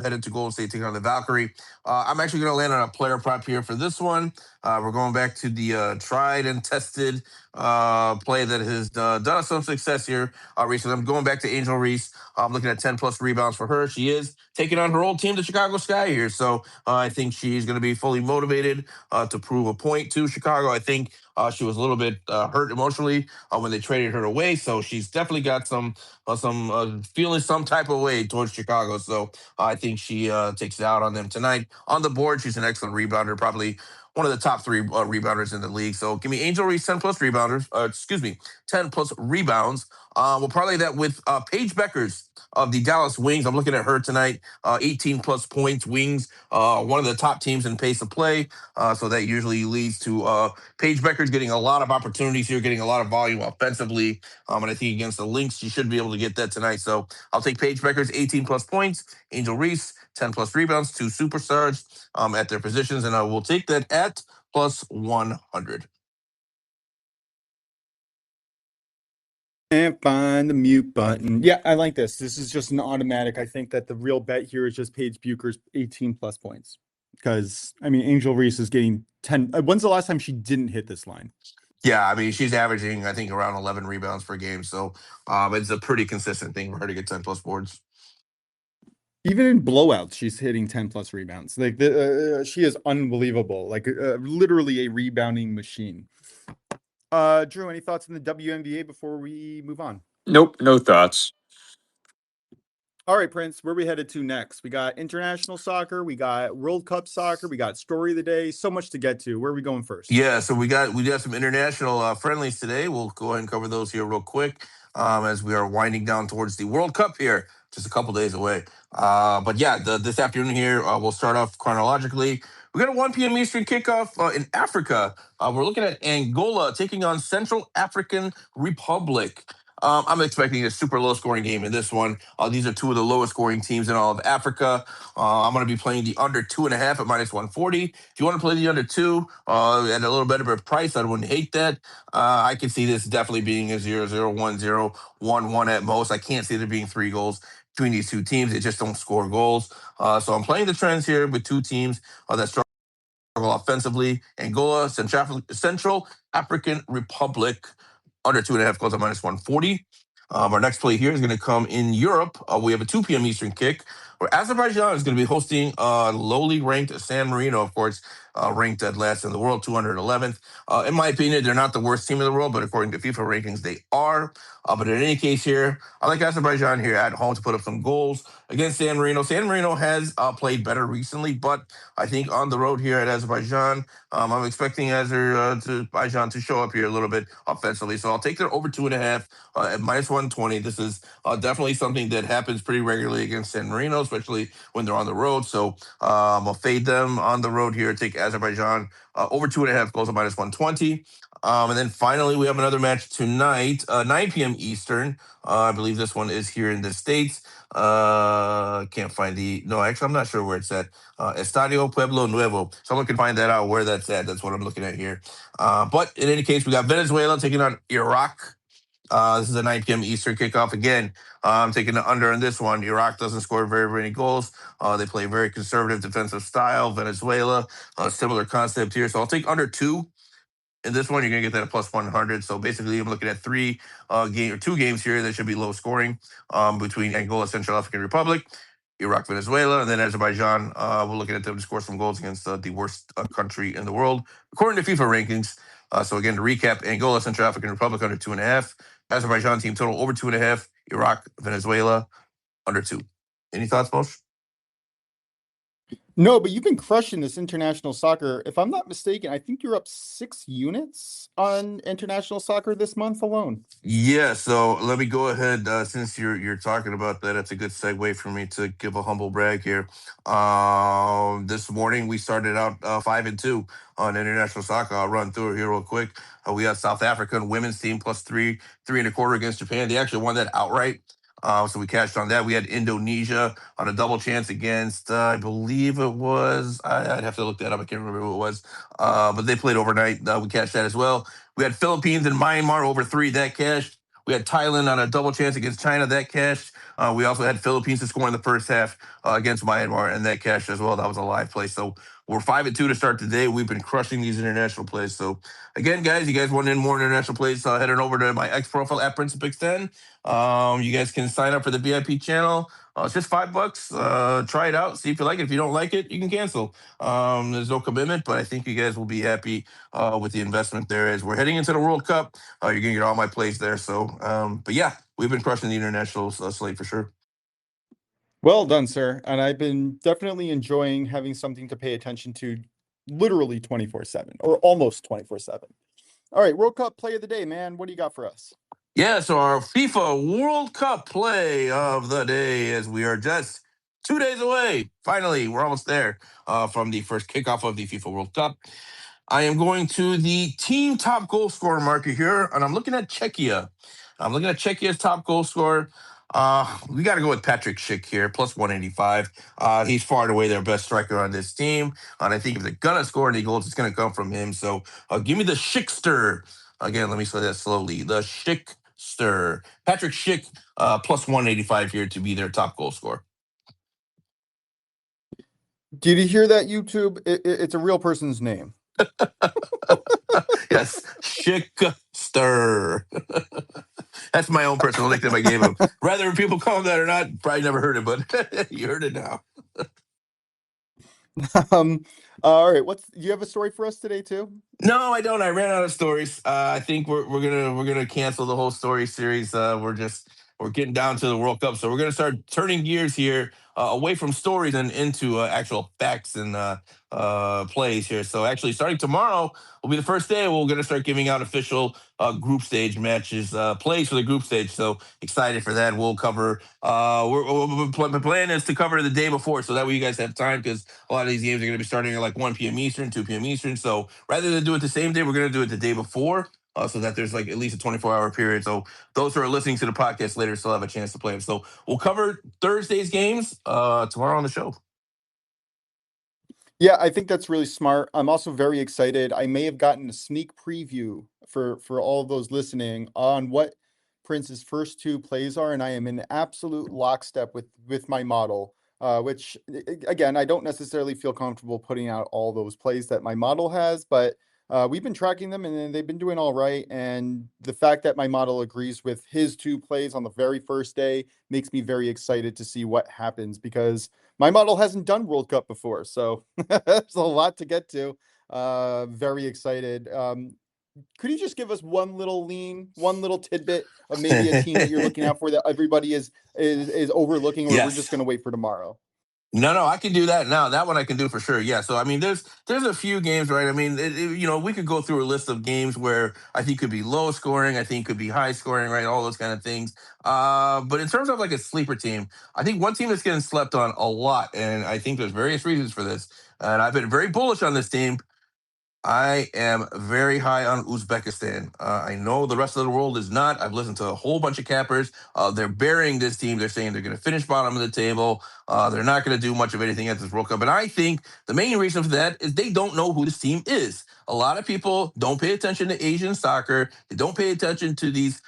headed to Golden State taking on the Valkyrie. I'm actually going to land on a player prop here for this one. We're going back to the tried and tested play that has done some success here recently. I'm going back to Angel Reese. I'm looking at 10 plus rebounds for her. She is taking on her old team, the Chicago Sky, here. So I think she's going to be fully motivated to prove a point to Chicago. I think she was a little bit hurt emotionally when they traded her away. So she's definitely got some feeling some type of way towards Chicago. So I think she takes it out on them tonight. On the board, she's an excellent rebounder, probably one of the top 3 rebounders in the league. So give me Angel Reese 10 plus rebounders. 10 plus rebounds. We'll parlay that with Paige Beckers of the Dallas Wings. I'm looking at her tonight. 18 plus points. Wings, one of the top teams in pace of play. So that usually leads to Paige Beckers getting a lot of opportunities here, getting a lot of volume offensively. And I think against the Lynx, she should be able to get that tonight. So I'll take Paige Beckers 18 plus points. Angel Reese 10 plus rebounds, 2 superstars at their positions, and we'll take that at plus 100. And find the mute button. Yeah, I like this. This is just an automatic. I think that the real bet here is just Paige Bucher's 18 plus points. Because, I mean, Angel Reese is getting 10. When's the last time she didn't hit this line? Yeah, I mean, she's averaging, I think, around 11 rebounds per game. So it's a pretty consistent thing for her to get 10 plus boards. Even in blowouts, she's hitting 10 plus rebounds. Like she is unbelievable. Like literally a rebounding machine. Drew, any thoughts on the WNBA before we move on? Nope, no thoughts. All right, Prince, where are we headed to next? We got international soccer, we got World Cup soccer, we got story of the day. So much to get to. Where are we going first? Yeah, so we got some international friendlies today. We'll go ahead and cover those here real quick as we are winding down towards the World Cup here, just a couple days away. But yeah, this afternoon here, we'll start off chronologically. We got a 1 p.m. Eastern kickoff in Africa. We're looking at Angola taking on Central African Republic. I'm expecting a super low scoring game in this one. These are two of the lowest scoring teams in all of Africa. I'm going to be playing the under 2.5 at minus 140. If you want to play the under 2 at a little bit of a price, I wouldn't hate that. I can see this definitely being a 0-0, 1-0, 1-1 at most. I can't see there being 3 goals between these two teams. They just don't score goals. So I'm playing the trends here with two teams that struggle offensively. Angola, Central African Republic, under 2.5 goals at minus 140. Our next play here is going to come in Europe. We have a 2 p.m. Eastern kick where Azerbaijan is going to be hosting lowly ranked San Marino, of course, ranked at last in the world, 211th. In my opinion, they're not the worst team in the world, but according to FIFA rankings, they are. But in any case here, I like Azerbaijan here at home to put up some goals against San Marino. San Marino has played better recently, but I think on the road here at Azerbaijan, I'm expecting Azerbaijan to show up here a little bit offensively. So I'll take their over 2.5 at minus 120. This is definitely something that happens pretty regularly against San Marino, especially when they're on the road. So I'll fade them on the road here. Take Azerbaijan over 2.5 goals at minus 120. And then finally, we have another match tonight, 9 p.m. Eastern. I believe this one is here in the States. Can't find no, actually, I'm not sure where it's at. Estadio Pueblo Nuevo. Someone can find that out where that's at. That's what I'm looking at here. But in any case, we got Venezuela taking on Iraq. This is a 9 p.m. Eastern kickoff. Again, I'm taking the under on this one. Iraq doesn't score very many goals. They play a very conservative defensive style. Venezuela, similar concept here. So I'll take under 2. In this one, you're going to get that at plus 100. So basically, I'm looking at 2 games here that should be low scoring between Angola, Central African Republic, Iraq, Venezuela, and then Azerbaijan. We're looking at them to score some goals against the worst country in the world, according to FIFA rankings. So again, to recap, Angola, Central African Republic under 2.5. Azerbaijan team total over 2.5. Iraq, Venezuela under 2. Any thoughts, Mosh? No, but you've been crushing this international soccer. If I'm not mistaken, I think you're up 6 units on international soccer this month alone. Yeah, so let me go ahead. Since you're talking about that, it's a good segue for me to give a humble brag here. This morning we started out 5-2 on international soccer. I'll run through it here real quick. We got South African women's team plus 3.25 against Japan. They actually won that outright. So we cashed on that. We had Indonesia on a double chance against, I believe it was, I'd have to look that up. I can't remember who it was. But they played overnight. We cashed that as well. We had Philippines and Myanmar over 3. That cashed. We had Thailand on a double chance against China. That cashed. We also had Philippines to score in the first half against Myanmar, and that cashed as well. That was a live play. So we're 5-2 to start today. We've been crushing these international plays. So again, guys, you guys want in more international plays, head on over to my X profile at PrincePix10. You guys can sign up for the VIP channel. It's just $5. Try it out. See if you like it. If you don't like it, you can cancel. There's no commitment, but I think you guys will be happy with the investment there. As we're heading into the World Cup, you're gonna get all my plays there. So, but yeah, we've been crushing the international slate for sure. Well done, sir. And I've been definitely enjoying having something to pay attention to literally 24/7 or almost 24/7. All right, World Cup play of the day, man. What do you got for us? Yeah, so our FIFA World Cup play of the day, as we are just 2 days away. Finally, we're almost there from the first kickoff of the FIFA World Cup. I am going to the team top goal scorer market here, and I'm looking at Czechia. I'm looking at Czechia's top goal scorer. We got to go with Patrick Schick here, plus 185. He's far and away their best striker on this team, and I think if they're gonna score any goals, it's gonna come from him. So give me the Schickster. Again, let me say that slowly. The Schickster. Patrick Schick, plus 185 here to be their top goal scorer. Did you hear that, YouTube? It's a real person's name. Yes, Schickster. That's my own personal nickname I gave him. Whether people call him that or not, probably never heard it, but you heard it now. All right. Do you have a story for us today too? No, I don't. I ran out of stories. I think we're gonna cancel the whole story series. We're just we're getting down to the World Cup. So we're going to start turning gears here away from stories and into actual facts and plays here. So actually, starting tomorrow will be the first day. We're going to start giving out official group stage matches, plays for the group stage. So excited for that. We'll cover. The plan is to cover the day before, so that way you guys have time, because a lot of these games are going to be starting at like 1 p.m. Eastern, 2 p.m. Eastern. So rather than do it the same day, we're going to do it the day before. So that there's like at least a 24-hour period. So those who are listening to the podcast later still have a chance to play them. So we'll cover Thursday's games tomorrow on the show. Yeah, I think that's really smart. I'm also very excited. I may have gotten a sneak preview for all of those listening on what Prince's first two plays are, and I am in absolute lockstep with my model. Which again, I don't necessarily feel comfortable putting out all those plays that my model has, but we've been tracking them and they've been doing all right. And the fact that my model agrees with his two plays on the very first day makes me very excited to see what happens, because my model hasn't done World Cup before, so there's a lot to get to. Very excited. Could you just give us one little tidbit of maybe a team that you're looking out for that everybody is overlooking, or we're just Yes. going to wait for tomorrow? No, I can do that now. That one I can do for sure. Yeah. So I mean, there's a few games, right? I mean, we could go through a list of games where I think could be low scoring, I think could be high scoring, right? All those kind of things. But in terms of like a sleeper team, I think one team that's getting slept on a lot, and I think there's various reasons for this. And I've been very bullish on this team. I am very high on Uzbekistan. I know the rest of the world is not. I've listened to a whole bunch of cappers. They're burying this team. They're saying they're going to finish bottom of the table. They're not going to do much of anything at this World Cup. And I think the main reason for that is they don't know who this team is. A lot of people don't pay attention to Asian soccer. They don't pay attention to these,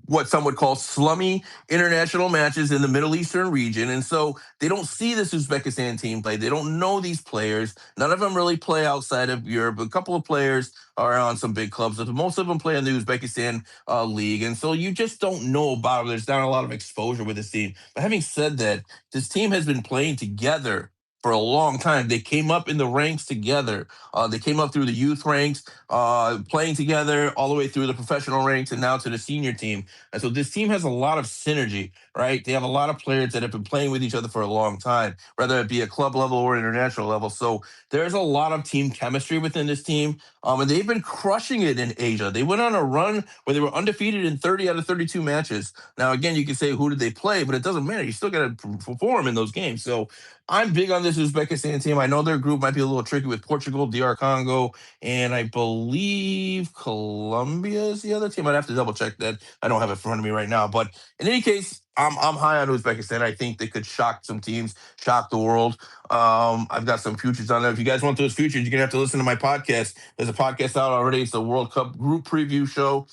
what some would call slummy international matches in the Middle Eastern region. And so they don't see this Uzbekistan team play. They don't know these players. None of them really play outside of Europe. A couple of players are on some big clubs, but most of them play in the Uzbekistan league. And so you just don't know about them. There's not a lot of exposure with this team. But having said that, this team has been playing together for a long time. They came up in the ranks together. They came up through the youth ranks, playing together all the way through the professional ranks and now to the senior team. And so this team has a lot of synergy, right? They have a lot of players that have been playing with each other for a long time, whether it be at club level or international level. So there's a lot of team chemistry within this team. And they've been crushing it in Asia. They went on a run where they were undefeated in 30 out of 32 matches. Now, again, you can say, who did they play? But it doesn't matter. You still got to perform in those games. So I'm big on this Uzbekistan team. I know their group might be a little tricky with Portugal, DR Congo, and I believe Colombia is the other team. I'd have to double check that. I don't have it in front of me right now. But in any case, I'm high on Uzbekistan. I think they could shock some teams, shock the world. I've got some futures on there. If you guys want those futures, you're gonna have to listen to my podcast. There's a podcast out already. It's the World Cup group preview show.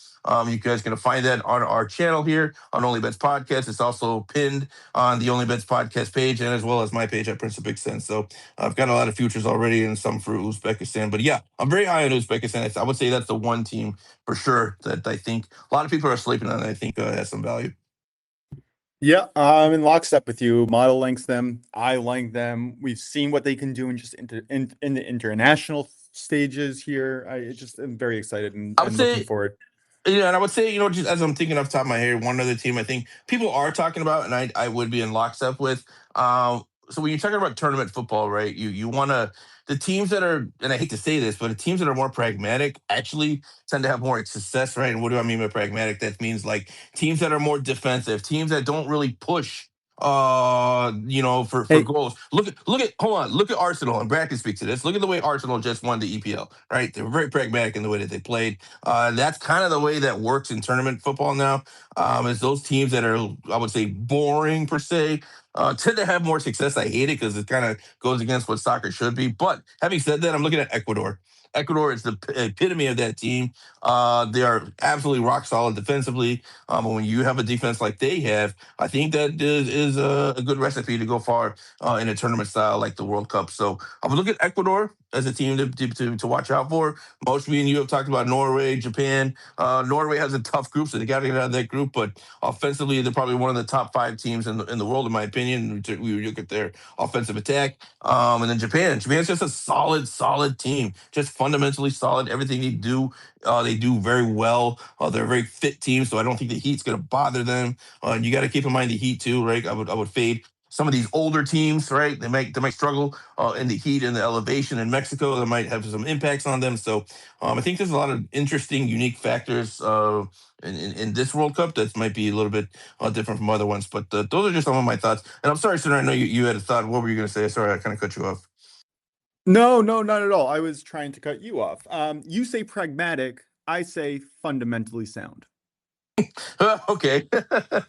You guys can find that on our channel here on OnlyBets Podcast. It's also pinned on the OnlyBets Podcast page, and as well as my page at Prince of Big Sense. So I've got a lot of futures already and some for Uzbekistan. But yeah, I'm very high on Uzbekistan. I would say that's the one team for sure that I think a lot of people are sleeping on. I think has some value. Yeah, I'm in lockstep with you. Model links them. I like them. We've seen what they can do in just in the international stages here. I just am very excited and I would looking say, forward. yeah, and I would say, just as I'm thinking off the top of my head, one other team I think people are talking about, and I would be in lockstep with. So when you're talking about tournament football, right? You want to the teams that are, and I hate to say this, but the teams that are more pragmatic actually tend to have more success, right? And what do I mean by pragmatic? That means like teams that are more defensive, teams that don't really push for Hey, goals. Look at Arsenal, and Brad can speak to this. Look at the way Arsenal just won the EPL, right? They were very pragmatic in the way that they played. That's kind of the way that works in tournament football now. Is those teams that are, I would say, boring per se, tend to have more success. I hate it because it kind of goes against what soccer should be. But having said that, I'm looking at Ecuador. Ecuador is the epitome of that team. They are absolutely rock solid defensively. But when you have a defense like they have, I think that is a good recipe to go far in a tournament style like the World Cup. So I would look at Ecuador as a team to watch out for. Most of me and you have talked about Norway, Japan. Norway has a tough group, so they got to get out of that group. But offensively, they're probably one of the top five teams in the world, in my opinion. We look at their offensive attack. And then Japan's just a solid team. Just fun fundamentally solid. Everything they do very well. They're a very fit team, so I don't think the Heat's going to bother them. You got to keep in mind the Heat too, right? I would fade some of these older teams, right? They might struggle in the heat and the elevation in Mexico. That might have some impacts on them. So I think there's a lot of interesting, unique factors in this World Cup that might be a little bit different from other ones. But those are just some of my thoughts. And I'm sorry, Sinner, I know you had a thought. What were you going to say? Sorry, I kind of cut you off. No, not at all. I was trying to cut you off. You say pragmatic. I say fundamentally sound. Okay.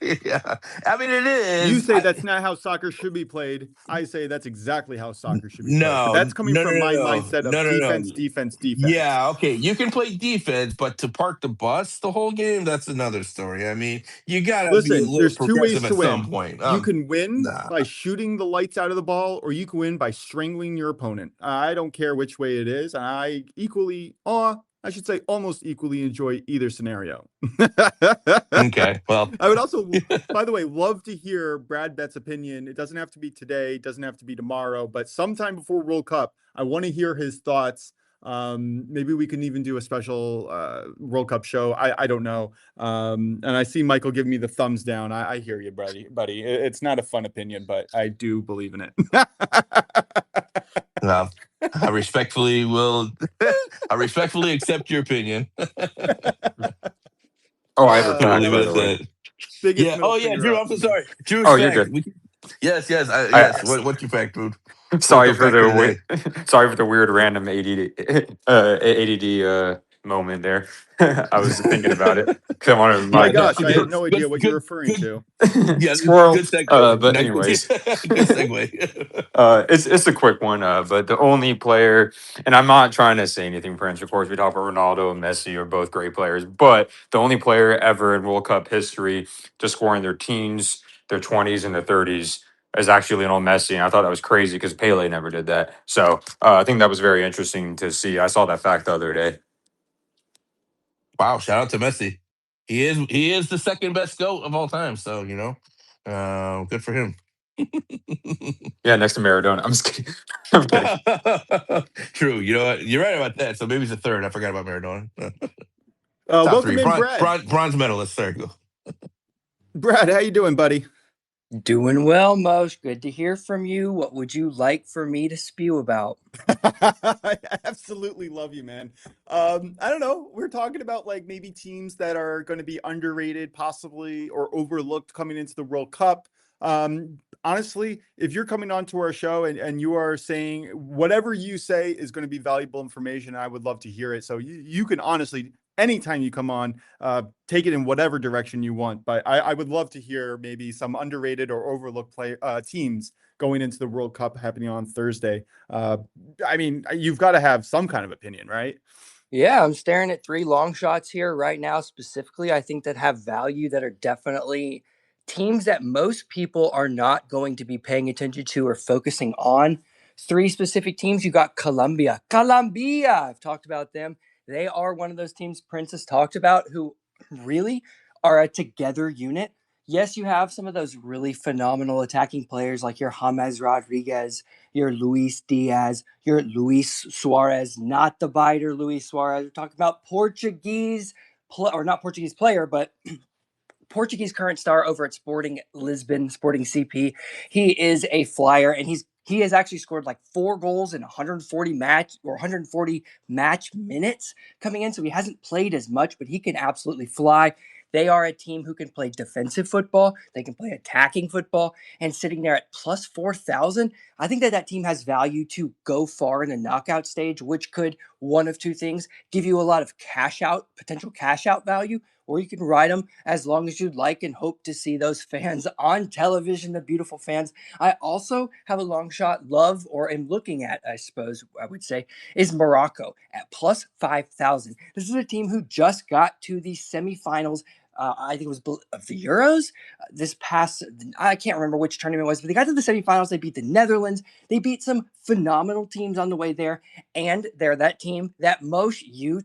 Yeah. I mean, it You is. say that's not how soccer should be played. I say that's exactly how soccer should be played. But No, that's coming no, no, from my no, mindset no, of no, no. defense, defense, defense. Yeah, okay. You can play defense, but to park the bus the whole game, that's another story. I mean, you gotta be a Listen, little there's two ways progressive to at some win. point. You can win Nah. by shooting the lights out of the ball, or you can win by strangling your opponent. I don't care which way it is. I should say almost equally enjoy either scenario. Okay. Well, I would also, by the way, love to hear Brad Bett's opinion. It doesn't have to be today, it doesn't have to be tomorrow, but sometime before World Cup, I want to hear his thoughts. Maybe we can even do a special World Cup show. I don't know. And I see Michael giving me the thumbs down. I hear you, buddy. It's not a fun opinion, but I do believe in it. well, I respectfully will. I respectfully accept your opinion. Oh, I have a We'll fact, leave by it the at way. that. Biggest Yeah. middle Oh, yeah, finger Drew. up I'm for so me. sorry. Drew's Oh, you're fact. good. Yes. I Yes. What's your fact, dude? World sorry Cup for fact of the the day. sorry for the weird random ADD moment there. I was thinking about it because I wanted to My Yeah. remind No. gosh, It's a I good. had no Good. idea what you're Good. referring Good. to. Yeah. squirrel. Good segue. But No, good anyways, segue. it's a quick one. But the only player, and I'm not trying to say anything, Prince. Of course, we talk about Ronaldo and Messi are both great players, but the only player ever in World Cup history to score in their teens, their 20s, and their 30s is actually Lionel Messi. And I thought that was crazy because Pele never did that. So I think that was very interesting to see. I saw that fact the other day. Wow, shout out to Messi. He is the second best GOAT of all time. So, good for him. Yeah, next to Maradona. I'm just kidding. I'm kidding. True. You know what? You're right about that. So maybe he's the third. I forgot about Maradona. Top three. Welcome in, Brad. Bronze medalist. There you go. Brad, how you doing, buddy? Doing well, Mosh. Good to hear from you. What would you like for me to spew about? I absolutely love you, man. I don't know. We're talking about like maybe teams that are going to be underrated, possibly, or overlooked coming into the World Cup. Honestly, if you're coming onto our show and you are saying whatever you say is going to be valuable information, I would love to hear it. So you can honestly, anytime you come on, take it in whatever direction you want. But I would love to hear maybe some underrated or overlooked teams going into the World Cup happening on Thursday. I mean, you've got to have some kind of opinion, right? Yeah, I'm staring at 3 long shots here right now, specifically. I think that have value that are definitely teams that most people are not going to be paying attention to or focusing on. 3 specific teams. You got Colombia. Colombia! I've talked about them. They are one of those teams Prince has talked about who really are a together unit. Yes, you have some of those really phenomenal attacking players like your James Rodriguez, your Luis Diaz, your Luis Suarez, not the biter Luis Suarez. We're talking about Portuguese, or not Portuguese player, but Portuguese current star over at Sporting Lisbon, Sporting CP. He is a flyer, and he has actually scored like 4 goals in 140 match minutes coming in. So he hasn't played as much, but he can absolutely fly. They are a team who can play defensive football. They can play attacking football, and sitting there at plus 4,000, I think that team has value to go far in the knockout stage, which could, one of two things, give you a lot of potential cash out value, or you can ride them as long as you'd like and hope to see those fans on television, the beautiful fans. I also have a long shot love, or am looking at, I suppose I would say, is Morocco at plus 5,000. This is a team who just got to the semifinals. I think it was of the Euros this past, I can't remember which tournament it was, but they got to the semifinals. They beat the Netherlands. They beat some phenomenal teams on the way there. And they're that team that most you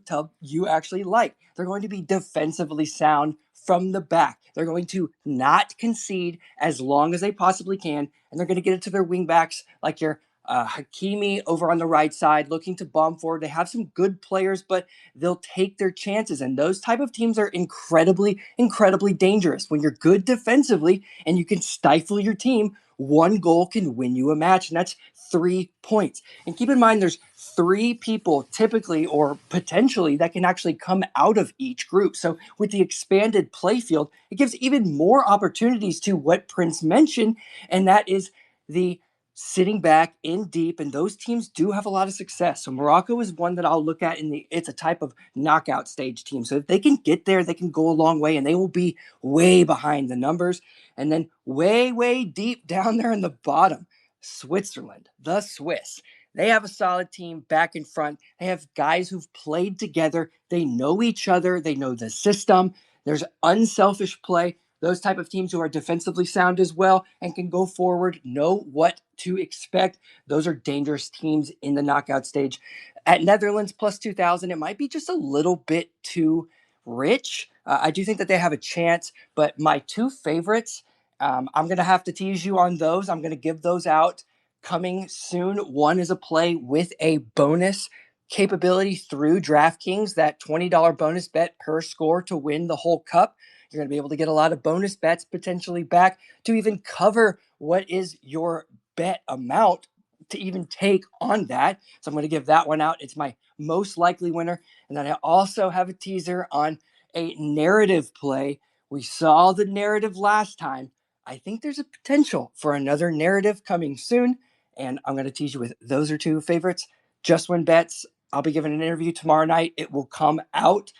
actually like. They're going to be defensively sound from the back. They're going to not concede as long as they possibly can. And they're going to get it to their wingbacks like your Hakimi over on the right side looking to bomb forward. They have some good players, but they'll take their chances. And those type of teams are incredibly, incredibly dangerous. When you're good defensively and you can stifle your team, one goal can win you a match, and that's 3 points. And keep in mind, there's 3 people typically or potentially that can actually come out of each group. So with the expanded play field, it gives even more opportunities to what Prince mentioned, and that is the sitting back in deep, and those teams do have a lot of success. So Morocco is one that I'll look at it's a type of knockout stage team. So if they can get there, they can go a long way, and they will be way behind the numbers. And then way, way deep down there in the bottom, Switzerland, the Swiss. They have a solid team back in front. They have guys who've played together. They know each other. They know the system. There's unselfish play. Those type of teams who are defensively sound as well and can go forward, know what to expect. Those are dangerous teams in the knockout stage. At Netherlands plus 2,000, it might be just a little bit too rich. I do think that they have a chance, but my 2 favorites, I'm going to have to tease you on those. I'm going to give those out coming soon. One is a play with a bonus capability through DraftKings, that $20 bonus bet per score to win the whole cup. You're going to be able to get a lot of bonus bets potentially back to even cover what is your bet amount to even take on that. So I'm going to give that one out. It's my most likely winner. And then I also have a teaser on a narrative play. We saw the narrative last time. I think there's a potential for another narrative coming soon. And I'm going to tease you with those are 2 favorites. Just Win Bets. I'll be giving an interview tomorrow night. It will come out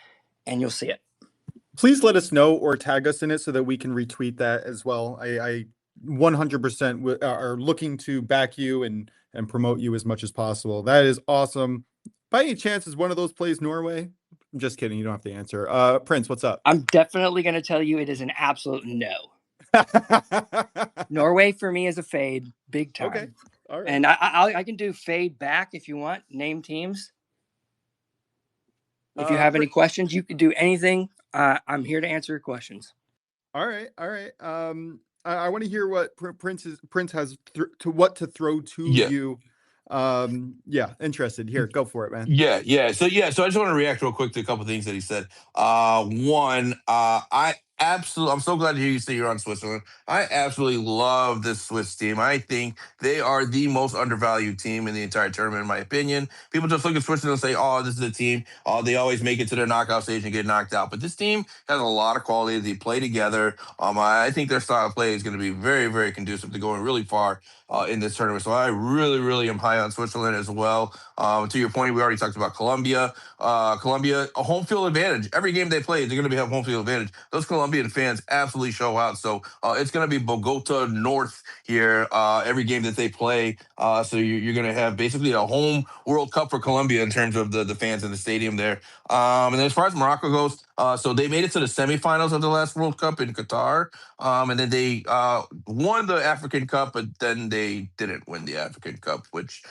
and you'll see it. Please let us know or tag us in it so that we can retweet that as well. I 100% are looking to back you and promote you as much as possible. That is awesome. By any chance, is one of those plays Norway? I'm just kidding. You don't have to answer. Prince, what's up? I'm definitely going to tell you it is an absolute no. Norway for me is a fade, big time. Okay. All right. And I can do fade back if you want. Name teams. If you have any questions, you can do anything. I'm here to answer your questions. All right. I want to hear what Prince has to throw to you. Interested. Here, go for it, man. Yeah. So I just want to react real quick to a couple of things that he said. One, I'm so glad to hear you say you're on Switzerland. I absolutely love this Swiss team. I think they are the most undervalued team in the entire tournament, in my opinion. People just look at Switzerland and say, "Oh, this is a team. Oh, they always make it to their knockout stage and get knocked out." But this team has a lot of quality. They play together. I think their style of play is going to be very, very conducive to going really far in this tournament. So I really, really am high on Switzerland as well. To your point, we already talked about Colombia. Colombia, a home field advantage. Every game they play, they're going to have home field advantage. Those Colombian fans absolutely show out. So it's going to be Bogota North here every game that they play. So you're going to have basically a home World Cup for Colombia in terms of the fans in the stadium there. And then as far as Morocco goes, so they made it to the semifinals of the last World Cup in Qatar. And then they won the African Cup, but then they didn't win the African Cup, which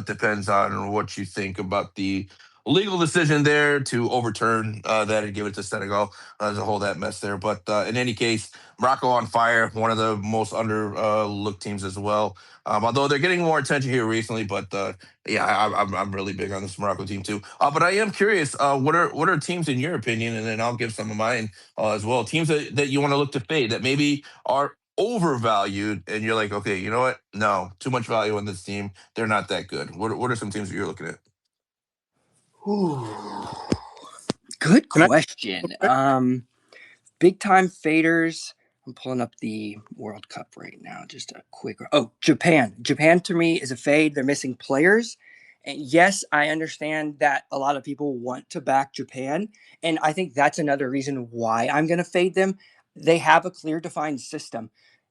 depends on what you think about the legal decision there to overturn that and give it to Senegal. There's a whole that mess there. But in any case, Morocco on fire, one of the most underlooked teams as well. Although they're getting more attention here recently, but I'm really big on this Morocco team too. But I am curious, what are teams in your opinion, and then I'll give some of mine as well. Teams that you want to look to fade that maybe are overvalued, and you're like, okay, you know what? No, too much value on this team. They're not that good. What are some teams that you're looking at? Ooh, good question. Big time faders. I'm pulling up the World Cup right now. Just a quick. Oh, Japan. Japan to me is a fade. They're missing players. And yes, I understand that a lot of people want to back Japan. And I think that's another reason why I'm going to fade them. They have a clear defined system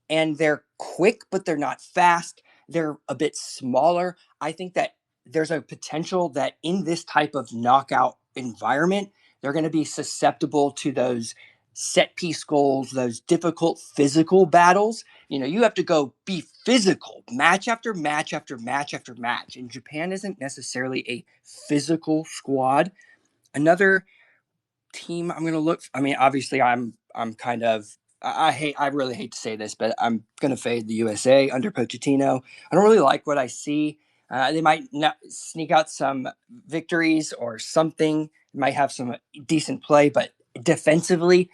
and they're quick, but they're not fast. They're a bit smaller. I think that there's a potential that in this type of knockout environment, they're going to be susceptible to those set piece goals, those difficult physical battles. You have to go be physical match after match after match after match. And Japan isn't necessarily a physical squad. Another team I'm going to look, obviously I'm kind of, I really hate to say this, but I'm going to fade the USA under Pochettino. I don't really like what I see. They might not sneak out some victories or something. Might have some decent play, but defensively,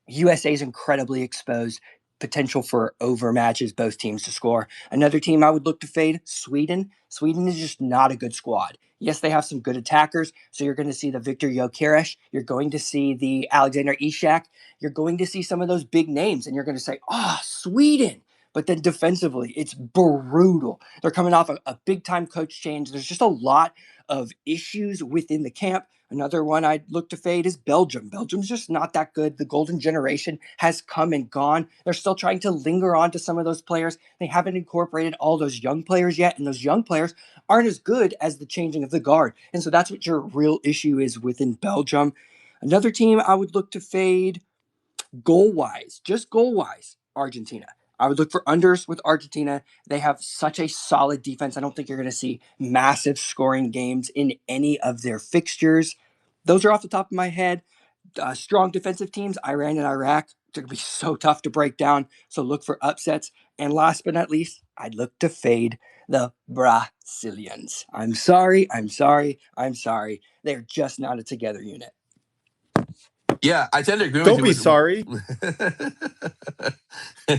USA is incredibly exposed. Potential for overmatches, both teams to score. Another team I would look to fade, Sweden. Sweden is just not a good squad. Yes, they have some good attackers. So you're going to see the Victor Gyökeres. You're going to see the Alexander Isak. You're going to see some of those big names, and you're going to say, Sweden. But then defensively, it's brutal. They're coming off a big time coach change. There's just a lot of issues within the camp. Another one I'd look to fade is Belgium. Belgium's just not that good. The golden generation has come and gone. They're still trying to linger on to some of those players. They haven't incorporated all those young players yet, and those young players aren't as good as the changing of the guard. And so that's what your real issue is within Belgium. Another team I would look to fade goal-wise, just goal-wise, Argentina. I would look for unders with Argentina. They have such a solid defense. I don't think you're going to see massive scoring games in any of their fixtures. Those are off the top of my head. Strong defensive teams, Iran and Iraq, they're going to be so tough to break down. So look for upsets. And last but not least, I'd look to fade the Brazilians. I'm sorry. They're just not a together unit. Yeah, I tend to agree Don't with you. be sorry.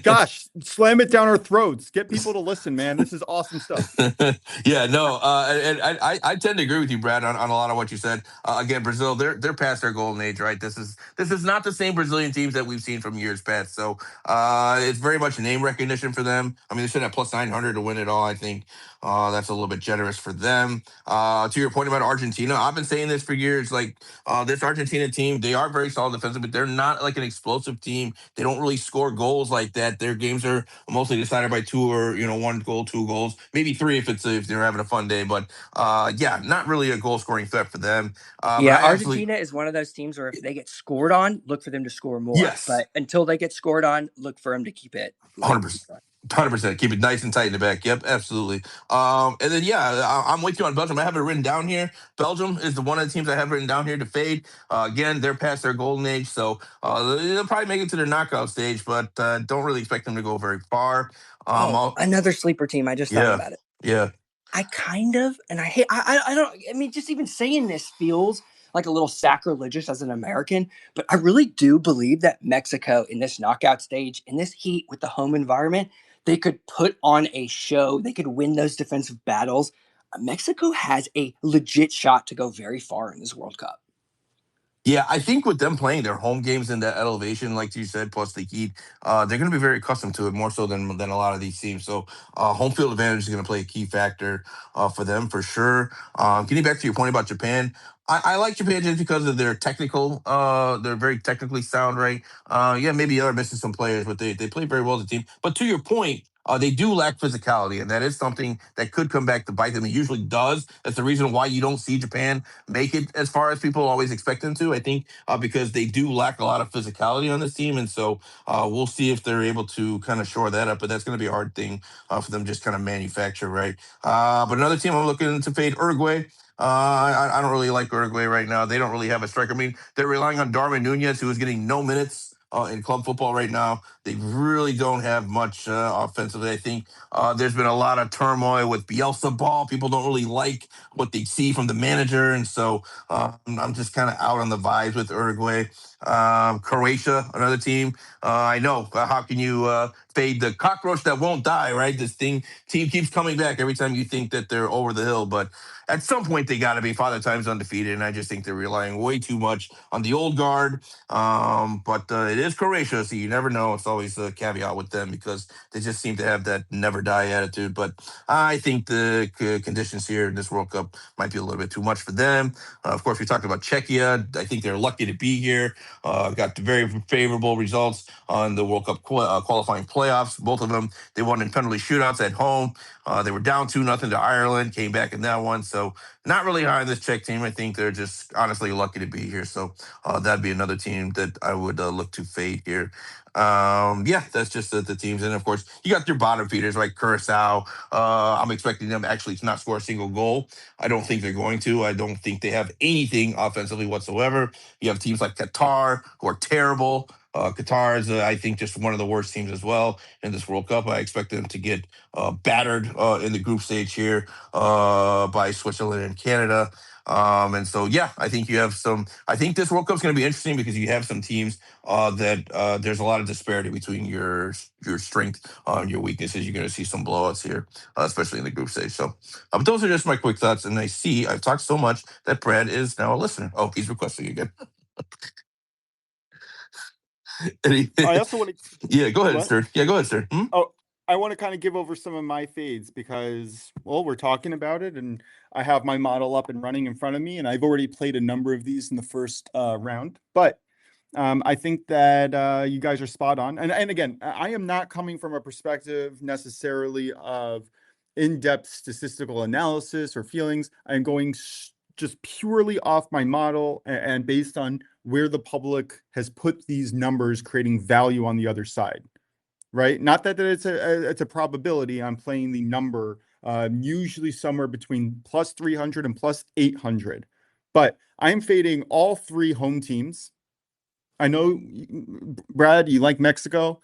Gosh, slam it down our throats. Get people to listen, man. This is awesome stuff. Yeah, no, and I tend to agree with you, Brad, on a lot of what you said. Again, Brazil, they're past their golden age, right? This is not the same Brazilian teams that we've seen from years past. So it's very much name recognition for them. I mean, they should have plus 900 to win it all. I think that's a little bit generous for them. To your point about Argentina, I've been saying this for years. Like this Argentina team, they are very solid defensive, but they're not like an explosive team. They don't really score goals like that. Their games are mostly decided by two or 1 goal, 2 goals, maybe 3 if they're having a fun day. But yeah, not really a goal scoring threat for them. But I Argentina is one of those teams where if they get scored on, look for them to score more. Yes. But until they get scored on, look for them to keep it 100%. 100%. Keep it nice and tight in the back. Yep, absolutely. And then, I'm with you on Belgium. I have it written down here. Belgium is one of the teams I have written down here to fade. Again, they're past their golden age, so they'll probably make it to their knockout stage, but don't really expect them to go very far. Another sleeper team. I just thought about it. Yeah. I kind of, and I hate, I don't, I mean, just even saying this feels like a little sacrilegious as an American, but I really do believe that Mexico in this knockout stage, in this heat with the home environment, they could put on a show. They could win those defensive battles. Mexico has a legit shot to go very far in this World Cup. Yeah, I think with them playing their home games in that elevation, like you said, plus the heat, they're going to be very accustomed to it, more so than a lot of these teams. So home field advantage is going to play a key factor for them for sure. Getting back to your point about Japan, I like Japan just because of their technical, they're very technically sound, right? Yeah, maybe they're missing some players, but they play very well as a team. But to your point, they do lack physicality, and that is something that could come back to bite them. It usually does. That's the reason why you don't see Japan make it as far as people always expect them to. I think because they do lack a lot of physicality on this team, and so we'll see if they're able to kind of shore that up. But that's going to be a hard thing for them just kind of manufacture, right? But another team I'm looking to fade, Uruguay. I don't really like Uruguay right now. They don't really have a striker. I mean, they're relying on Darwin Nunez, who is getting no minutes in club football right now. They really don't have much offensively. I think there's been a lot of turmoil with Bielsa ball. People don't really like what they see from the manager, and so I'm just kind of out on the vibes with Uruguay. Croatia, another team. I know. How can you fade the cockroach that won't die, right? This team keeps coming back every time you think that they're over the hill, but at some point they got to be. Father Time's undefeated, and I just think they're relying way too much on the old guard. But it is Croatia, so you never know. It's always a caveat with them because they just seem to have that never die attitude. But I think the conditions here in this World Cup might be a little bit too much for them. Of course, we talked about Czechia. I think they're lucky to be here. Got very favorable results on the World Cup qualifying playoffs. Both of them, they won in penalty shootouts at home. They were down 2-0 to Ireland, came back in that one. So not really high on this Czech team. I think they're just honestly lucky to be here. So that'd be another team that I would look to fade here. Yeah, that's just the teams. And of course, you got your bottom feeders, right? Curacao. I'm expecting them actually to not score a single goal. I don't think they're going to. I don't think they have anything offensively whatsoever. You have teams like Qatar who are terrible. Qatar is, I think, just one of the worst teams as well in this World Cup. I expect them to get battered in the group stage here by Switzerland and Canada. And so, yeah, I think you have some. I think this World Cup is going to be interesting because you have some teams that there's a lot of disparity between your strength and your weaknesses. You're going to see some blowouts here, especially in the group stage. So, but those are just my quick thoughts. And I see I've talked so much that Brad is now a listener. Oh, he's requesting again. I also want to. Yeah, go ahead, What? sir. Yeah, go ahead, sir. Oh, I want to kind of give over some of my fades because, well, we're talking about it, and I have my model up and running in front of me, and I've already played a number of these in the first round. But I think that you guys are spot on. And again, I am not coming from a perspective necessarily of in-depth statistical analysis or feelings. I'm going just purely off my model and based on where the public has put these numbers, creating value on the other side. Right? Not that it's a probability. I'm playing the number, usually somewhere between plus 300 and plus 800. But I'm fading all three home teams. I know, Brad, you like Mexico.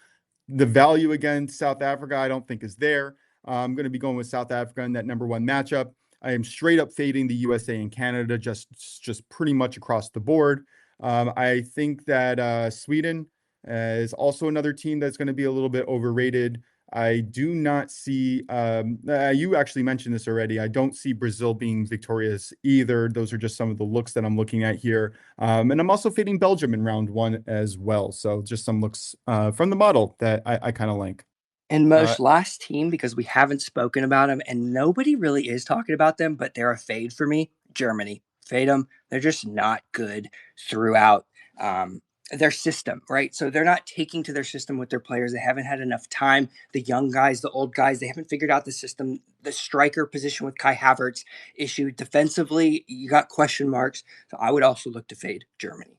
The value against South Africa, I don't think is there. I'm going to be going with South Africa in that number one matchup. I am straight up fading the USA and Canada, just pretty much across the board. I think that Sweden is also another team that's going to be a little bit overrated. I do not see, you actually mentioned this already. I don't see Brazil being victorious either. Those are just some of the looks that I'm looking at here. And I'm also fading Belgium in round one as well. So just some looks from the model that I kind of like. And most last team, because we haven't spoken about them and nobody really is talking about them, but they're a fade for me. Germany. Fade them. They're just not good throughout their system, right? So they're not taking to their system with their players. They haven't had enough time. The young guys, the old guys, they haven't figured out the system. The striker position with Kai Havertz issue. Defensively, you got question marks. So I would also look to fade Germany.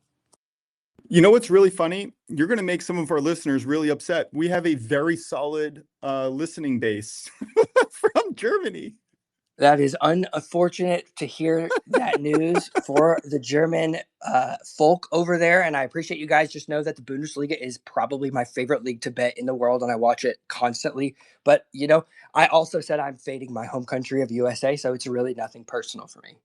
You know what's really funny? You're going to make some of our listeners really upset. We have a very solid listening base from Germany. That is unfortunate to hear that news for the German folk over there. And I appreciate you guys. Just know that the Bundesliga is probably my favorite league to bet in the world, and I watch it constantly. But, you know, I also said I'm fading my home country of USA, so it's really nothing personal for me.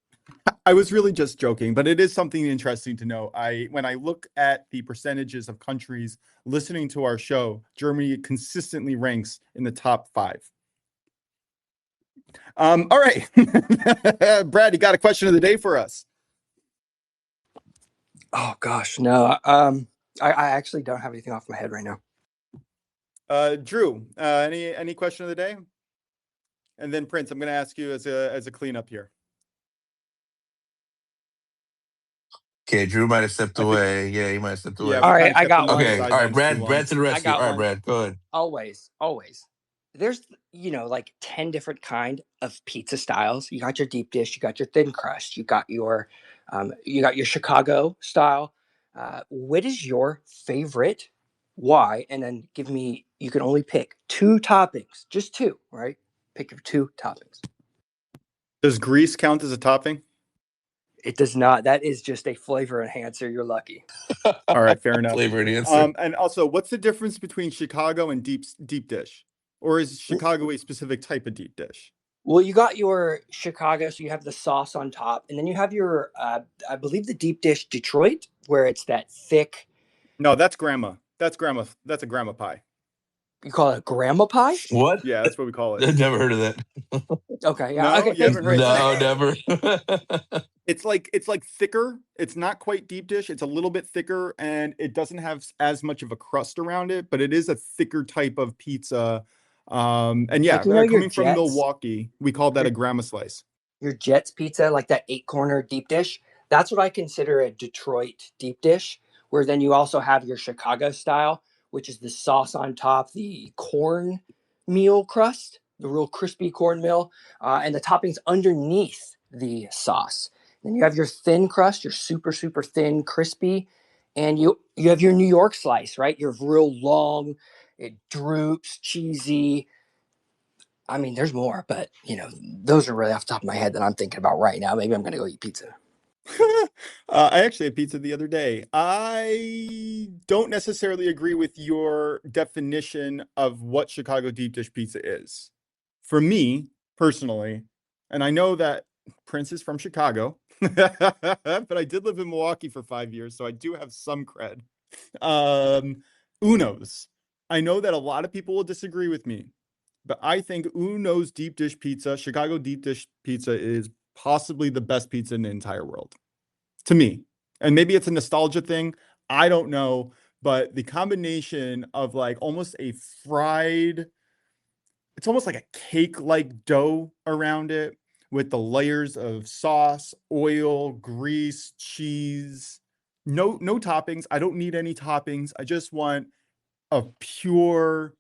I was really just joking, but it is something interesting to know. When I look at the percentages of countries listening to our show, Germany consistently ranks in the top 5. All right. Brad, you got a question of the day for us? Oh, gosh, no. I actually don't have anything off my head right now. Drew, any question of the day? And then Prince, I'm going to ask you as a cleanup here. Okay, Drew might have stepped away. Yeah, he might have stepped away. All right, I got one. Okay, all right, Brad to the rescue. All right, one. Brad, go ahead. Always. There's, like 10 different kind of pizza styles. You got your deep dish, you got your thin crust, you got your Chicago style. What is your favorite? Why? And then you can only pick 2 toppings, just 2, right? Pick your 2 toppings. Does grease count as a topping? It does not. That is just a flavor enhancer. You're lucky. All right, fair enough. Flavor enhancer. And also, what's the difference between Chicago and deep dish? Or is Chicago a specific type of deep dish? Well, you got your Chicago, so you have the sauce on top, and then you have your, I believe, the deep dish Detroit, where it's that thick. No, that's grandma. That's grandma. That's a grandma pie. You call it grandma pie? What? Yeah, that's what we call it. I've never heard of that. Okay, yeah. No, Okay, you haven't heard No, never. It's like thicker. It's not quite deep dish. It's a little bit thicker, and it doesn't have as much of a crust around it, but it is a thicker type of pizza. And yeah, like, coming from Milwaukee, we call that a grandma slice. Your Jets pizza, like that 8-corner deep dish, that's what I consider a Detroit deep dish, where then you also have your Chicago style, which is the sauce on top, the cornmeal crust, the real crispy cornmeal, and the toppings underneath the sauce. Then you have your thin crust, your super, super thin, crispy, and you have your New York slice, right? Your real long, it droops, cheesy. I mean, there's more, but, those are really off the top of my head that I'm thinking about right now. Maybe I'm going to go eat pizza. I actually had pizza the other day. I don't necessarily agree with your definition of what Chicago deep dish pizza is. For me, personally, and I know that Prince is from Chicago, but I did live in Milwaukee for 5 years, so I do have some cred. Uno's. I know that a lot of people will disagree with me, but I think Uno's deep dish pizza, Chicago deep dish pizza, is possibly the best pizza in the entire world to me. And maybe it's a nostalgia thing. I don't know. But the combination of like almost a fried, it's almost like a cake-like dough around it with the layers of sauce, oil, grease, cheese. No toppings. I don't need any toppings. I just want a pure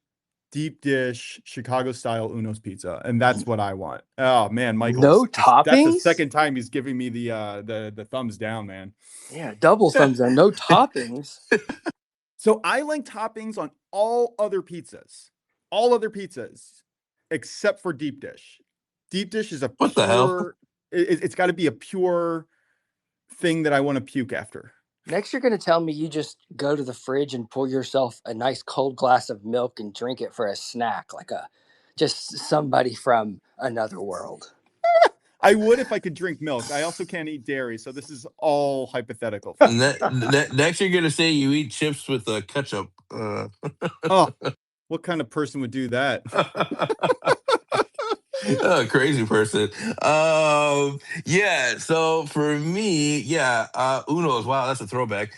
deep dish Chicago style Uno's pizza, and that's what I want. Oh man, No that's the toppings? second time he's giving me the thumbs down, man. Yeah, double thumbs down. No toppings. So I like toppings on all other pizzas, except for deep dish. Deep dish is a What the hell? pure. It's got to be a pure thing that I want to puke after. Next, you're going to tell me you just go to the fridge and pour yourself a nice cold glass of milk and drink it for a snack, like just somebody from another world. I would if I could drink milk. I also can't eat dairy, so this is all hypothetical. Next, you're gonna say you eat chips with ketchup. Oh, what kind of person would do that? Crazy person. Yeah. So for me, yeah, Uno's. Wow, that's a throwback.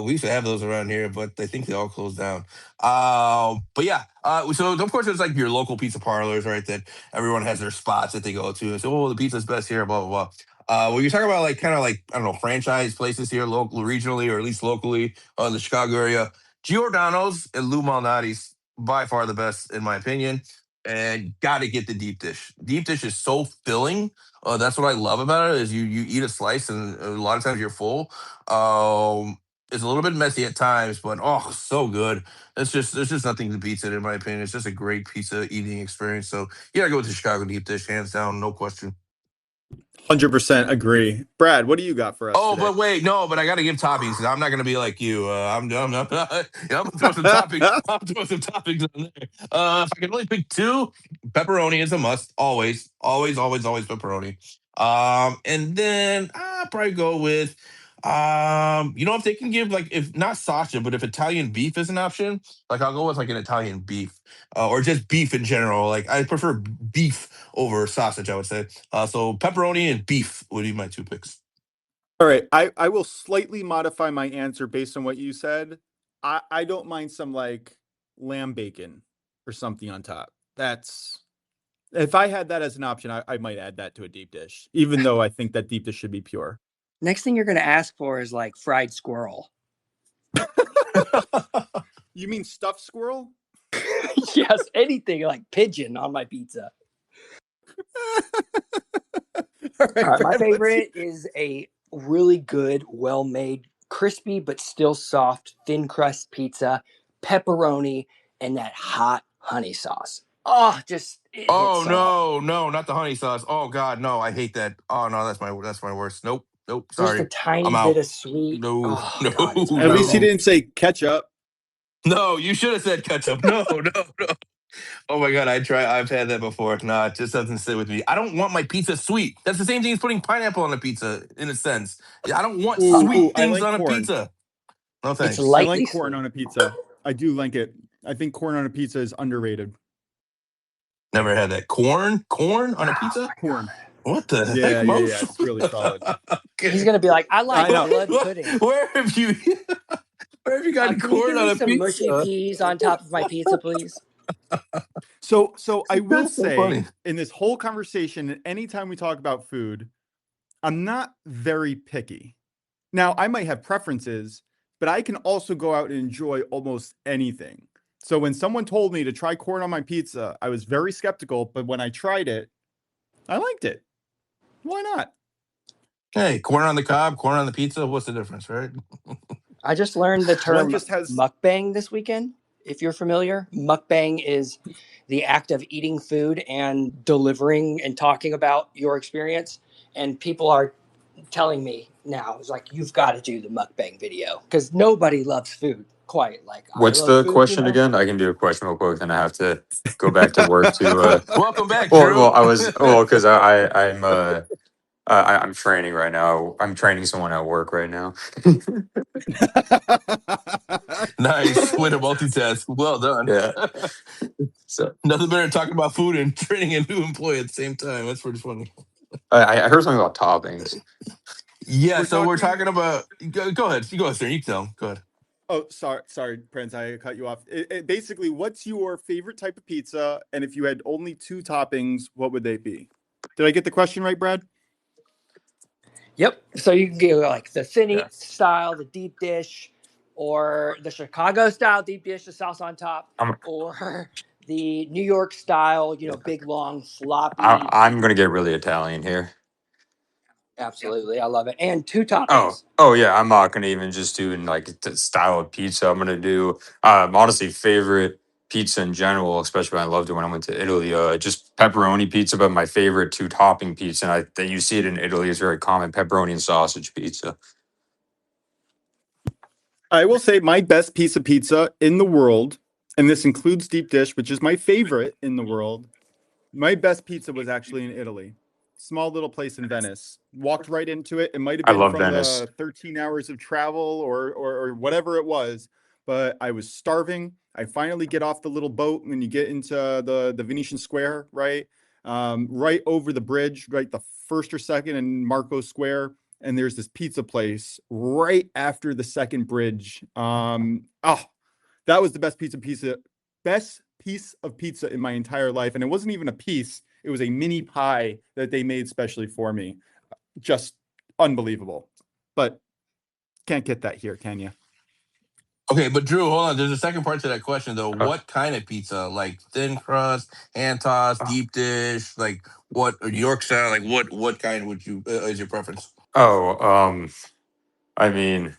We used to have those around here, but I think they all closed down. But yeah, so of course there's like your local pizza parlors, right? That everyone has their spots that they go to. So, oh, the pizza's best here, blah blah blah. When you're talking about like kind of like I don't know franchise places here, local, regionally, or at least locally in the Chicago area, Giordano's and Lou Malnati's by far the best in my opinion. And got to get the deep dish. Deep dish is so filling. That's what I love about it. Is you eat a slice and a lot of times you're full. It's a little bit messy at times, but oh, so good. There's just nothing that beats it in my opinion. It's just a great pizza eating experience. So yeah, I go with the Chicago deep dish hands down, no question. 100% agree. Brad, what do you got for us Oh, today? but wait, no, but I got to give toppings because I'm not going to be like you. I'm not. I'm gonna throw some toppings. I'll throw some toppings on there. If I can only pick two, pepperoni is a must. Always, always, always, always pepperoni. And then I'll probably go with, if they can give like if not sausage, but if Italian beef is an option, like I'll go with like an Italian beef, or just beef in general. Like I prefer beef over sausage. I would say. So pepperoni and beef would be my two picks. All right, I will slightly modify my answer based on what you said. I don't mind some like lamb bacon or something on top. That's if I had that as an option, I might add that to a deep dish, even though I think that deep dish should be pure. Next thing you're going to ask for is like fried squirrel. You mean stuffed squirrel? Yes, anything like pigeon on my pizza. All right, My Brad, favorite is a really good, well-made, crispy but still soft, thin crust pizza, pepperoni, and that hot honey sauce. Oh, just it hits Oh so hard. no, not the honey sauce. Oh God, no, I hate that. Oh no, that's my worst. Nope, Just a sorry, tiny I'm bit out. of sweet. No, Oh no, God, it's at least he no, perfect. didn't say ketchup. no. You should have said ketchup. No, no, no. Oh my God, I've had that before. Nah, it just doesn't sit with me. I don't want my pizza sweet. That's the same thing as putting pineapple on a pizza, in a sense. I don't want Ooh, sweet I things like on a corn. pizza. No It's thanks. I lightly like corn sweet. on a pizza. I do like it. I think corn on a pizza is underrated. Never had that. Corn on a Oh pizza. my What the heck, Yeah, Mose? it's really solid. He's gonna be like, I I like know. blood pudding. Where have you? Where have you gotten Can you corn give on me a some mushy pizza? peas on top of my pizza, please? So I will That's so say funny. in this whole conversation, anytime we talk about food, I'm not very picky. Now, I might have preferences, but I can also go out and enjoy almost anything. So when someone told me to try corn on my pizza, I was very skeptical, but when I tried it, I liked it. Why not? Hey, corn on the cob, corn on the pizza. What's the difference, right? I just learned the One term just has mukbang this weekend. If you're familiar, mukbang is the act of eating food and delivering and talking about your experience. And people are telling me now is like, you've got to do the mukbang video because nobody loves food quite like I What's love the food. question again? I can do a question real quick, then I have to go back to work to. Welcome back, Drew. Because I'm training right now. I'm training someone at work right now. Nice. Way to multitask. Well done. Yeah. So Nothing better than talking about food and training a new employee at the same time. That's pretty funny. I heard something about toppings. Yeah, so we're talking about. Go ahead. You go ahead, sir. You tell him. Go ahead. Oh, sorry, Prince. I cut you off. Basically, what's your favorite type of pizza? And if you had only 2 toppings, what would they be? Did I get the question right, Brad? Yep. So you can get like the thin Yeah. style, the deep dish, or the Chicago style deep dish, the sauce on top, I'm or the New York style, big, long, sloppy. I'm gonna get really Italian here. Absolutely. I love it. And 2 toppings. Oh yeah. I'm not gonna even just do like the style of pizza. I'm gonna do honestly favorite pizza in general, especially when I loved it when I went to Italy. Just pepperoni pizza, but my favorite 2 topping pizza, and that you see it in Italy, is very common: pepperoni and sausage pizza. I will say my best piece of pizza in the world, and this includes deep dish, which is my favorite in the world. My best pizza was actually in Italy. Small little place in Venice. Walked right into it. It might have I been love from Venice. the 13 hours of travel or whatever it was, but I was starving. I finally get off the little boat when you get into the Venetian Square, right? Right over the bridge, right the first or second in Marco Square. And there's this pizza place right after the second bridge. That was the best piece of pizza in my entire life. And it wasn't even a piece, it was a mini pie that they made specially for me. Just unbelievable. But can't get that here, can you? Okay, but Drew, hold on. There's a second part to that question, though. What kind of pizza? Like thin crust, hand tossed, deep dish? Like what? Or New York style? Like what kind would you is your preference? I mean,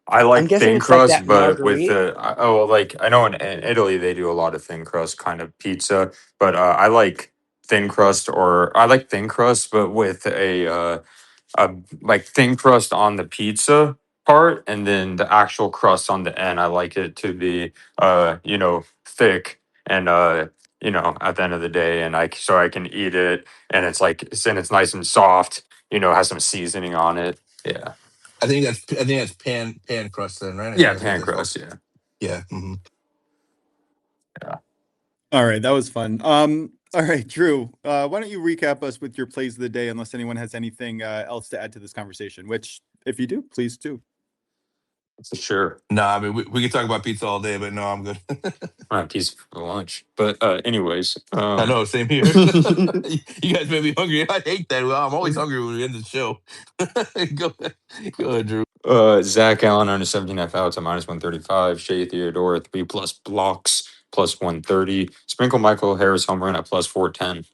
I I'm like guessing thin it's like crust, that but with margarita. like I know in Italy they do a lot of thin crust kind of pizza, but I like thin crust, but with a like thin crust on the pizza part, and then the actual crust on the end. I like it to be thick and at the end of the day, and I can eat it, and it's nice and soft. Has some seasoning on it. Yeah. I think that's pan crust then, right? I think Yeah, that's what pan that's called. crust. Yeah. Yeah. Mhm. Yeah. All right, that was fun. All right, Drew, why don't you recap us with your plays of the day, unless anyone has anything else to add to this conversation, which if you do, please do. For sure. Nah, I mean we could talk about pizza all day, but no, I'm good. A piece for lunch. But anyways, I know, same here. You guys made me hungry. I hate that. Well, I'm always hungry when we end the show. Go ahead, Drew. Zach Allen under 17.5 outs at -135. Shea Theodore 3+ blocks +130. Sprinkle Michael Harris home run at +410.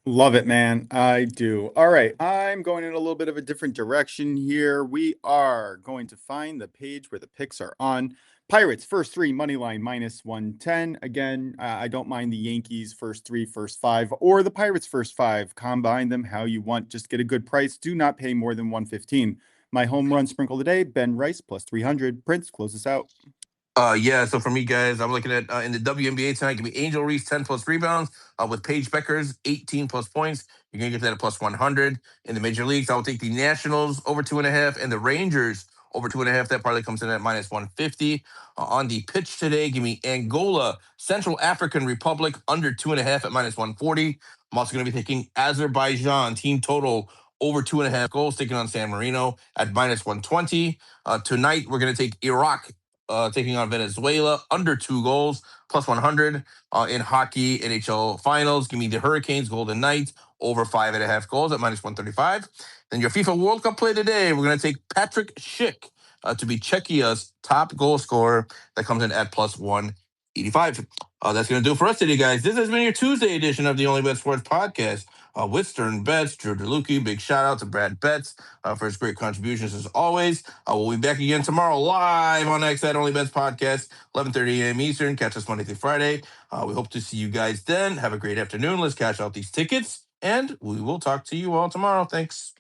Love it, man. I do. All right. I'm going in a little bit of a different direction here. We are going to find the page where the picks are on. Pirates first 3 money line -110. Again, I don't mind the Yankees first 3, first 5, or the Pirates first 5. Combine them how you want. Just get a good price. Do not pay more than 115. My home run sprinkle today, Ben Rice +300. Prince, close us out. Yeah, so for me, guys, I'm looking at in the WNBA tonight, give me Angel Reese 10 plus rebounds with Paige Beckers 18 plus points. You're going to get that at plus 100. In the major leagues, I will take the Nationals over 2.5 and the Rangers over 2.5. That probably comes in at -150. On the pitch today, give me Angola, Central African Republic under 2.5 at -140. I'm also going to be taking Azerbaijan team total over 2.5 goals, taking on San Marino at -120. Tonight, we're going to take Iraq taking on Venezuela under 2 goals, plus 100. In hockey, NHL finals, give me the Hurricanes, Golden Knights, over 5.5 goals at -135. Then your FIFA World Cup play today, we're going to take Patrick Schick to be Czechia's top goal scorer. That comes in at plus 185. That's going to do it for us today, guys. This has been your Tuesday edition of the Only Bet Sports Podcast with Stern Betts, Drew DeLucchi. Big shout out to Brad Betts for his great contributions as always. We'll be back again tomorrow live on X at Only Bets Podcast, 11:30 a.m. Eastern. Catch us Monday through Friday. We hope to see you guys then. Have a great afternoon. Let's cash out these tickets and we will talk to you all tomorrow. Thanks.